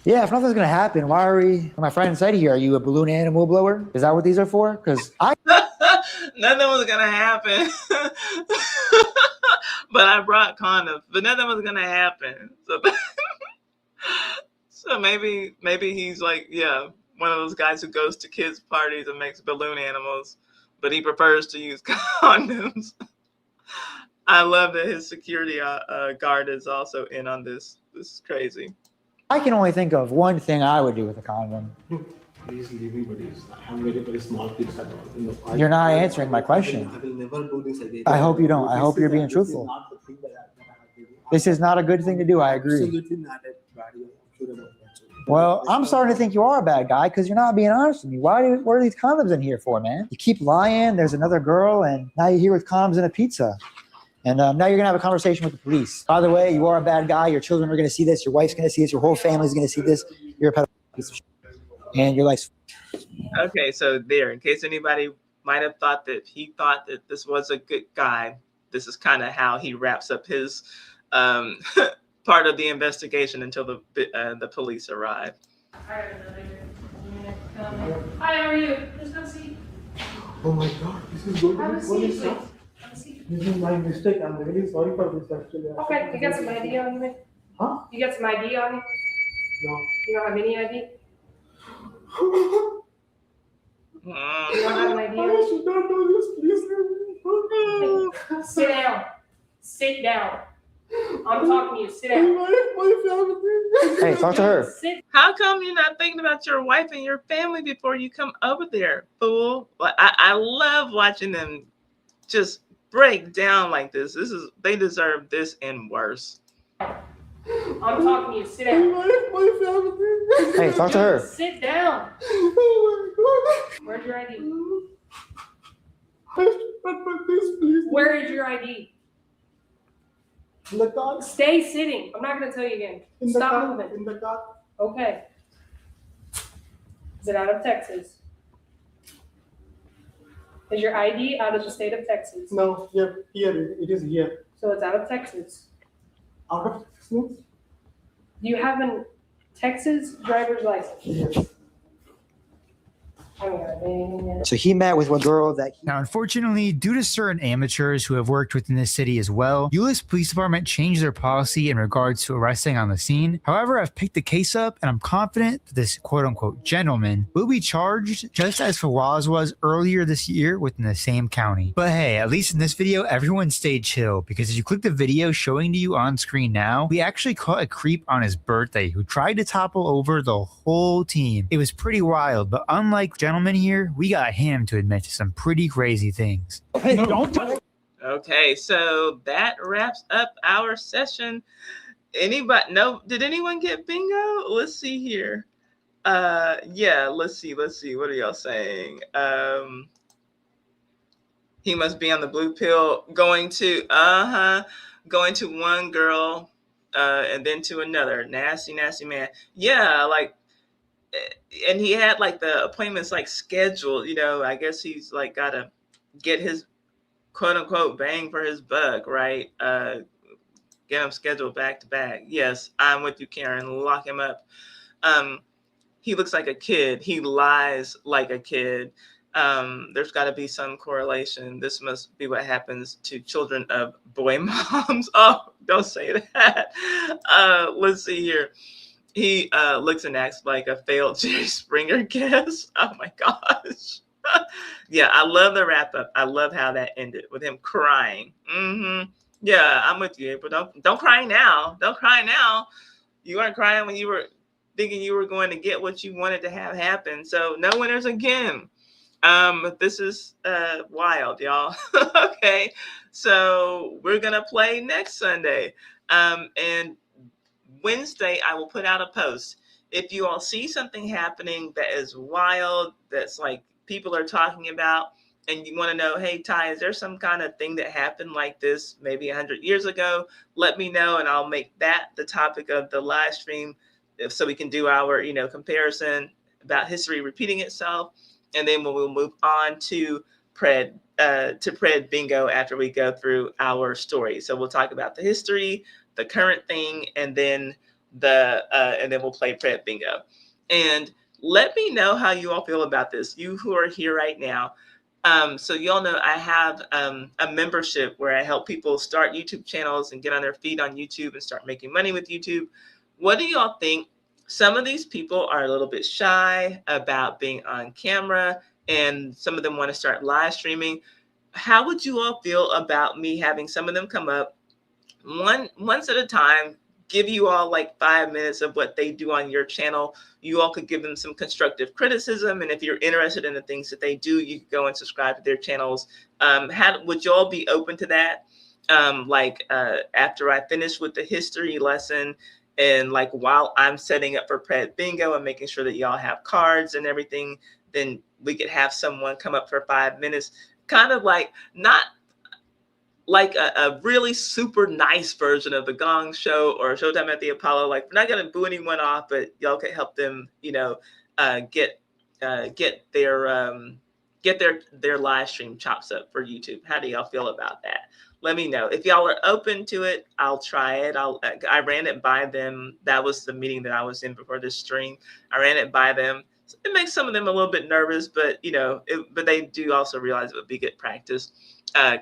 Yeah, if nothing's gonna happen, why are we? My friend said here, are you a balloon animal blower? Is that what these are for? Because Nothing was gonna happen. But I brought condoms, but nothing was gonna happen. So maybe he's like, one of those guys who goes to kids' parties and makes balloon animals, but he prefers to use condoms. I love that his security guard is also in on this. This is crazy. I can only think of one thing I would do with a condom. Please leave me, buddies. I have very small kids at all. You're not answering my question. I will never do this again. I hope you don't. I hope you're being truthful. This is not a good thing to do. I agree. Absolutely not a bad idea. I'm sure about that. Well, I'm starting to think you are a bad guy because you're not being honest with me. What are these condoms in here for, man? You keep lying. There's another girl, and now you're here with condoms and a pizza. And now you're going to have a conversation with the police. By the way, you are a bad guy. Your children are going to see this. Your wife's going to see this. Your whole family's going to see this. You're a pedophile piece of shit. And your life's... Okay, so there, in case anybody might have thought that he thought that this was a good guy, this is kind of how he wraps up his part of the investigation until the police arrive. Hi, how are you? Just have a seat. Oh my God, this is going to Have a be seat, police. please. Have a seat. This is my mistake. I'm really sorry for this actually. Okay, you got some ID on you? Huh? You got some ID on you? No. You don't have any ID? You don't have an ID on I you? should not do this. Please leave me. Sit down. Sit down. I'm talking to you. Sit down. My family. Hey, talk to her. Sit. How come you're not thinking about your wife and your family before you come over there, fool? I love watching them just break down like this. They deserve this and worse. I'm talking to you. Sit down. My family. Hey, talk to her. Sit down. Oh my God. Where's your ID? I should not do this, please. Where is your ID? In the car. Stay sitting. I'm not going to tell you again. In the Stop car. moving. In the car. Okay. Is it out of Texas? Is your ID out of the state of Texas? No, here it is here. So it's out of Texas. Out of Texas? You have a Texas driver's license. I haven't got a name yet. So he met with one girl that Now, unfortunately, due to certain amateurs who have worked within this city as well, Euless Police Department changed their policy in regards to arresting on the scene. However, I've picked the case up and I'm confident that this quote-unquote gentleman will be charged just as Fawaz was earlier this year within the same county. But hey, at least in this video, everyone stayed chill because as you click the video showing to you on screen now, we actually caught a creep on his birthday who tried to topple over the whole team. It was pretty wild, but unlike gentlemen here, we got him to admit to some pretty crazy things. Hey, don't Okay, so that wraps up our session. Anybody? No, did anyone get bingo? Let's see here. Yeah, let's see. What are y'all saying? He must be on the blue pill, going to one girl, and then to another. Nasty man. Yeah, like, and he had like the appointments like scheduled, you know. I guess he's like gotta get his quote unquote bang for his buck, right? Get him scheduled back to back. Yes, I'm with you, Karen. Lock him up. He looks like a kid. He lies like a kid. There's got to be some correlation. This must be what happens to children of boy moms. Oh, don't say that. Let's see here. He looks and acts like a failed Jerry Springer guest. Oh my gosh. Yeah, I love the wrap up. I love how that ended with him crying. Yeah, I'm with you, but don't cry now. Don't cry now. You weren't crying when you were thinking you were going to get what you wanted to have happen. So no winners again. This is wild, y'all. Okay, so we're gonna play next Sunday. And Wednesday I will put out a post. If you all see something happening that is wild, that's like people are talking about, and you want to know, hey, Ty, is there some kind of thing that happened like this maybe 100 years ago? Let me know, and I'll make that the topic of the live stream, so we can do our, comparison about history repeating itself, and then we'll move on to Pred Bingo after we go through our story. So we'll talk about the history, the current thing, and then we'll play Pred Bingo. And let me know how you all feel about this, you who are here right now. So you all know I have a membership where I help people start YouTube channels and get on their feet on YouTube and start making money with YouTube. What do y'all think? Some of these people are a little bit shy about being on camera, and some of them want to start live streaming. How would you all feel about me having some of them come up once at a time, give you all like 5 minutes of what they do on your channel? You all could give them some constructive criticism, and if you're interested in the things that they do, you can go and subscribe to their channels. Would you all be open to that? After I finish with the history lesson, and like while I'm setting up for Pred Bingo and making sure that y'all have cards and everything, then we could have someone come up for 5 minutes, kind of like not like a really super nice version of the Gong Show or Showtime at the Apollo. Like, we're not gonna boo anyone off, but y'all can help them, get their live stream chops up for YouTube. How do y'all feel about that? Let me know. If y'all are open to it, I'll try it. I ran it by them. That was the meeting that I was in before this stream. I ran it by them. It makes some of them a little bit nervous, but but they do also realize it would be good practice.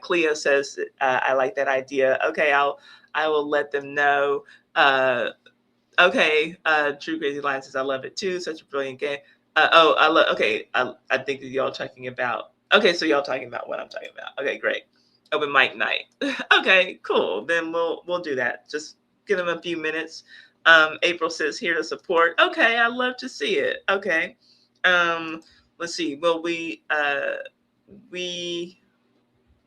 Cleo says, I like that idea. Okay, I will let them know. Okay, True Crazy Lion says, I love it too. Such a brilliant game. I think that y'all talking about. Okay, so y'all talking about what I'm talking about. Okay, great. Open mic night. Okay, cool. Then we'll do that. Just give them a few minutes. April says, here to support. Okay, I love to see it. Okay. Let's see. Will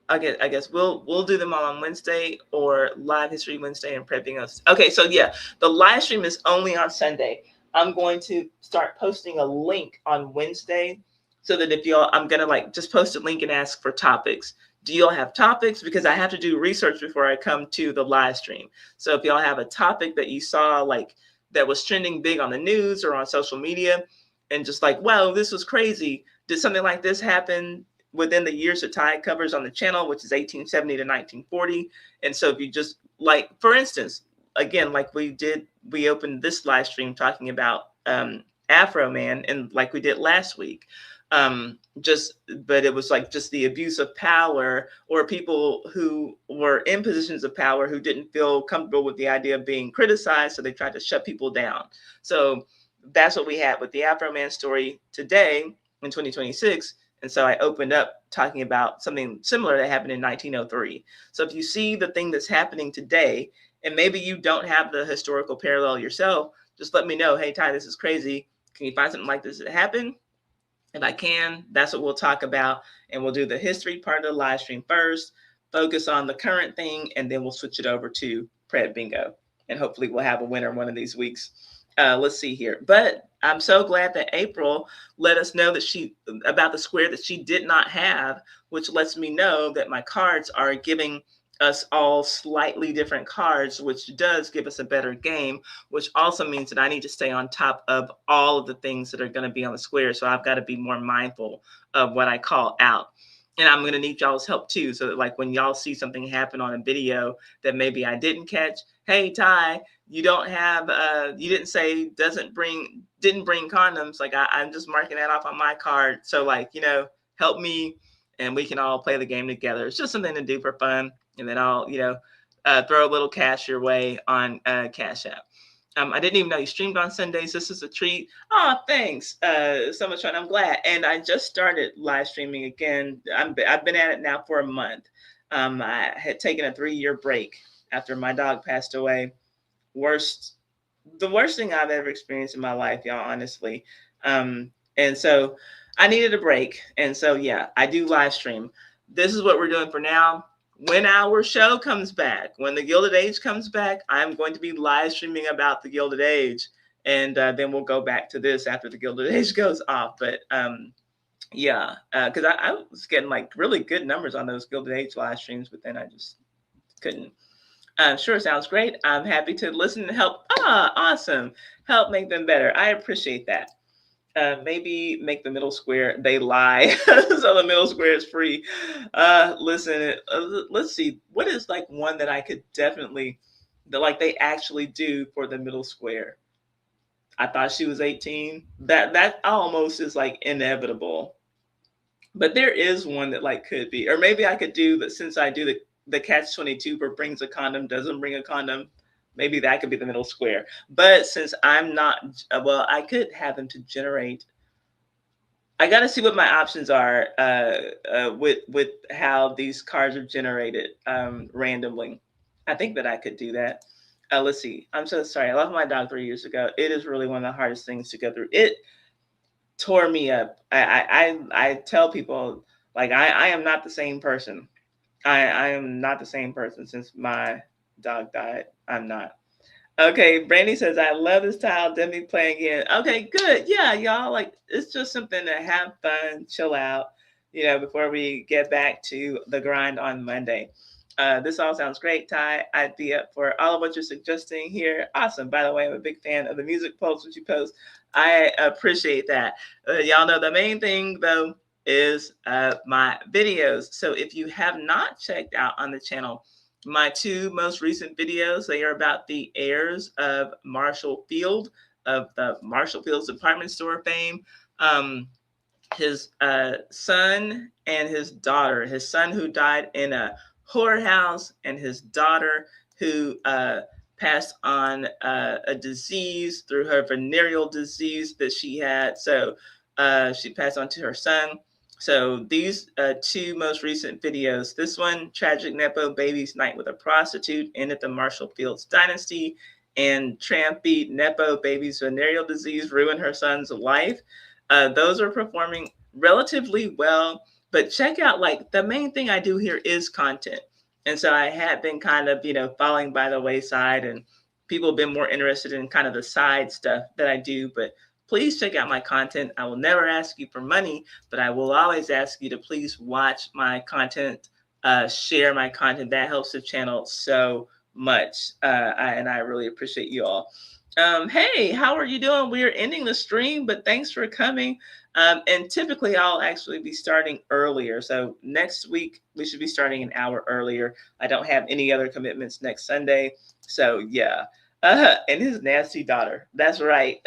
I guess we'll do them all on Wednesday, or live history Wednesday and prepping us. Okay, so yeah, the live stream is only on Sunday. I'm going to start posting a link on Wednesday, so that if y'all, I'm gonna just post a link and ask for topics. Do y'all have topics? Because I have to do research before I come to the live stream. So if y'all have a topic that you saw that was trending big on the news or on social media, and just wow, this was crazy. Did something like this happen within the years that Ty covers on the channel, which is 1870 to 1940? And so if you just for instance, again, like we opened this live stream talking about Afroman, and like we did last week. But it was like just the abuse of power, or people who were in positions of power who didn't feel comfortable with the idea of being criticized, so they tried to shut people down. So that's what we had with the Afroman story today in 2026. And so I opened up talking about something similar that happened in 1903. So if you see the thing that's happening today, and maybe you don't have the historical parallel yourself, just let me know. Hey, Ty, this is crazy. Can you find something like this that happened? If I can, that's what we'll talk about. And we'll do the history part of the live stream first, focus on the current thing, and then we'll switch it over to Pred Bingo. And hopefully we'll have a winner one of these weeks. Let's see here. But I'm so glad that April let us know that about the square that she did not have, which lets me know that my cards are giving us all slightly different cards, which does give us a better game, which also means that I need to stay on top of all of the things that are going to be on the square. So I've got to be more mindful of what I call out. And I'm going to need y'all's help too. So that like when y'all see something happen on a video that maybe I didn't catch, hey, Ty, you don't have, you didn't say didn't bring condoms. Like I'm just marking that off on my card. So like, help me and we can all play the game together. It's just something to do for fun. And then I'll, throw a little cash your way on Cash App. I didn't even know you streamed on Sundays. This is a treat. Oh, thanks so much, fun. I'm glad. And I just started live streaming again. I've been at it now for a month. I had taken a 3-year break after my dog passed away. The worst thing I've ever experienced in my life, y'all, honestly. And so I needed a break. And so, yeah, I do live stream. This is what we're doing for now. When our show comes back, when the Gilded Age comes back, I'm going to be live streaming about the Gilded Age. And then we'll go back to this after the Gilded Age goes off. But yeah, because I was getting like really good numbers on those Gilded Age live streams, but then I just couldn't. Sure, sounds great. I'm happy to listen and help. Awesome. Help make them better. I appreciate that. Maybe make the middle square, they lie. So the middle square is free. Listen, let's see. What is like one that I could definitely, like they actually do for the middle square? I thought she was 18. That almost is like inevitable. But there is one that like could be. Or maybe I could do that since I do the catch-22 for brings a condom, doesn't bring a condom. Maybe that could be the middle square. But since I'm not, well, I could have them to generate. I got to see what my options are with how these cards are generated randomly. I think that I could do that. Let's see. I'm so sorry. I lost my dog 3 years ago. It is really one of the hardest things to go through. It tore me up. I tell people, like, I am not the same person. I am not the same person since my dog died. I'm not. Okay, Brandy says, I love this style. Definitely play again. Okay, good. Yeah, y'all, like, it's just something to have fun, chill out, before we get back to the grind on Monday. This all sounds great, Ty. I'd be up for all of what you're suggesting here. Awesome. By the way, I'm a big fan of the music posts that you post. I appreciate that. Y'all know the main thing, though, is my videos. So if you have not checked out on the channel, my 2 most recent videos, they are about the heirs of Marshall Field, of the Marshall Field's department store fame. His son and his daughter, his son who died in a whorehouse, and his daughter who passed on a disease through her venereal disease that she had. So she passed on to her son. So these 2 most recent videos, this one, Tragic Nepo Baby's Night with a Prostitute, ended the Marshall Fields dynasty, and Trampy Nepo Baby's venereal disease ruined her son's life. Those are performing relatively well, but check out, like, the main thing I do here is content. And so I had been kind of, falling by the wayside, and people have been more interested in kind of the side stuff that I do, but please check out my content. I will never ask you for money, but I will always ask you to please watch my content, share my content. That helps the channel so much. And I really appreciate you all. Hey, how are you doing? We are ending the stream, but thanks for coming. And typically, I'll actually be starting earlier. So next week, we should be starting an hour earlier. I don't have any other commitments next Sunday. So yeah. And his nasty daughter. That's right.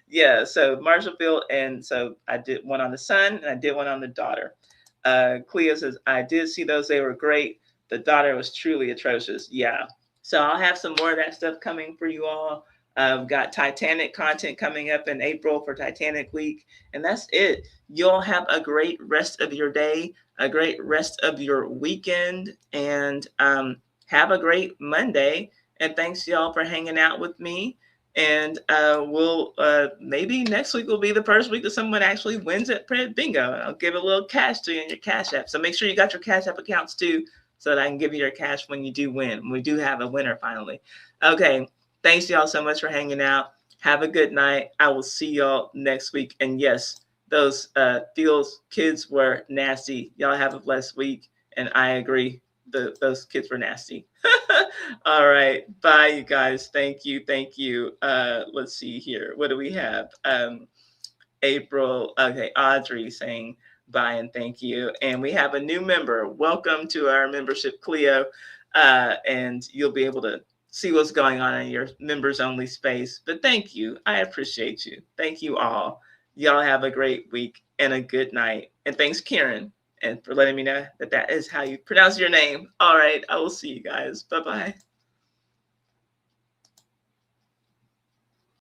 Yeah. So Marshallville. And so I did one on the son and I did one on the daughter. Cleo says, I did see those. They were great. The daughter was truly atrocious. Yeah. So I'll have some more of that stuff coming for you all. I've got Titanic content coming up in April for Titanic Week. And that's it. You'll have a great rest of your day, a great rest of your weekend, and have a great Monday. And thanks, y'all, for hanging out with me. And we'll maybe next week will be the first week that someone actually wins at Bingo. I'll give a little cash to you in your Cash App. So make sure you got your Cash App accounts too, so that I can give you your cash when you do win. We do have a winner finally. Okay. Thanks, y'all, so much for hanging out. Have a good night. I will see y'all next week. And yes, those Thiel's kids were nasty. Y'all have a blessed week. And I agree. Those kids were nasty. All right. Bye, you guys. Thank you. Thank you. Let's see here. What do we have? April. Okay. Audrey saying bye and thank you. And we have a new member. Welcome to our membership, Cleo. And you'll be able to see what's going on in your members only space. But thank you. I appreciate you. Thank you all. Y'all have a great week and a good night. And thanks, Karen, and for letting me know that that is how you pronounce your name. All right. I will see you guys. Bye-bye.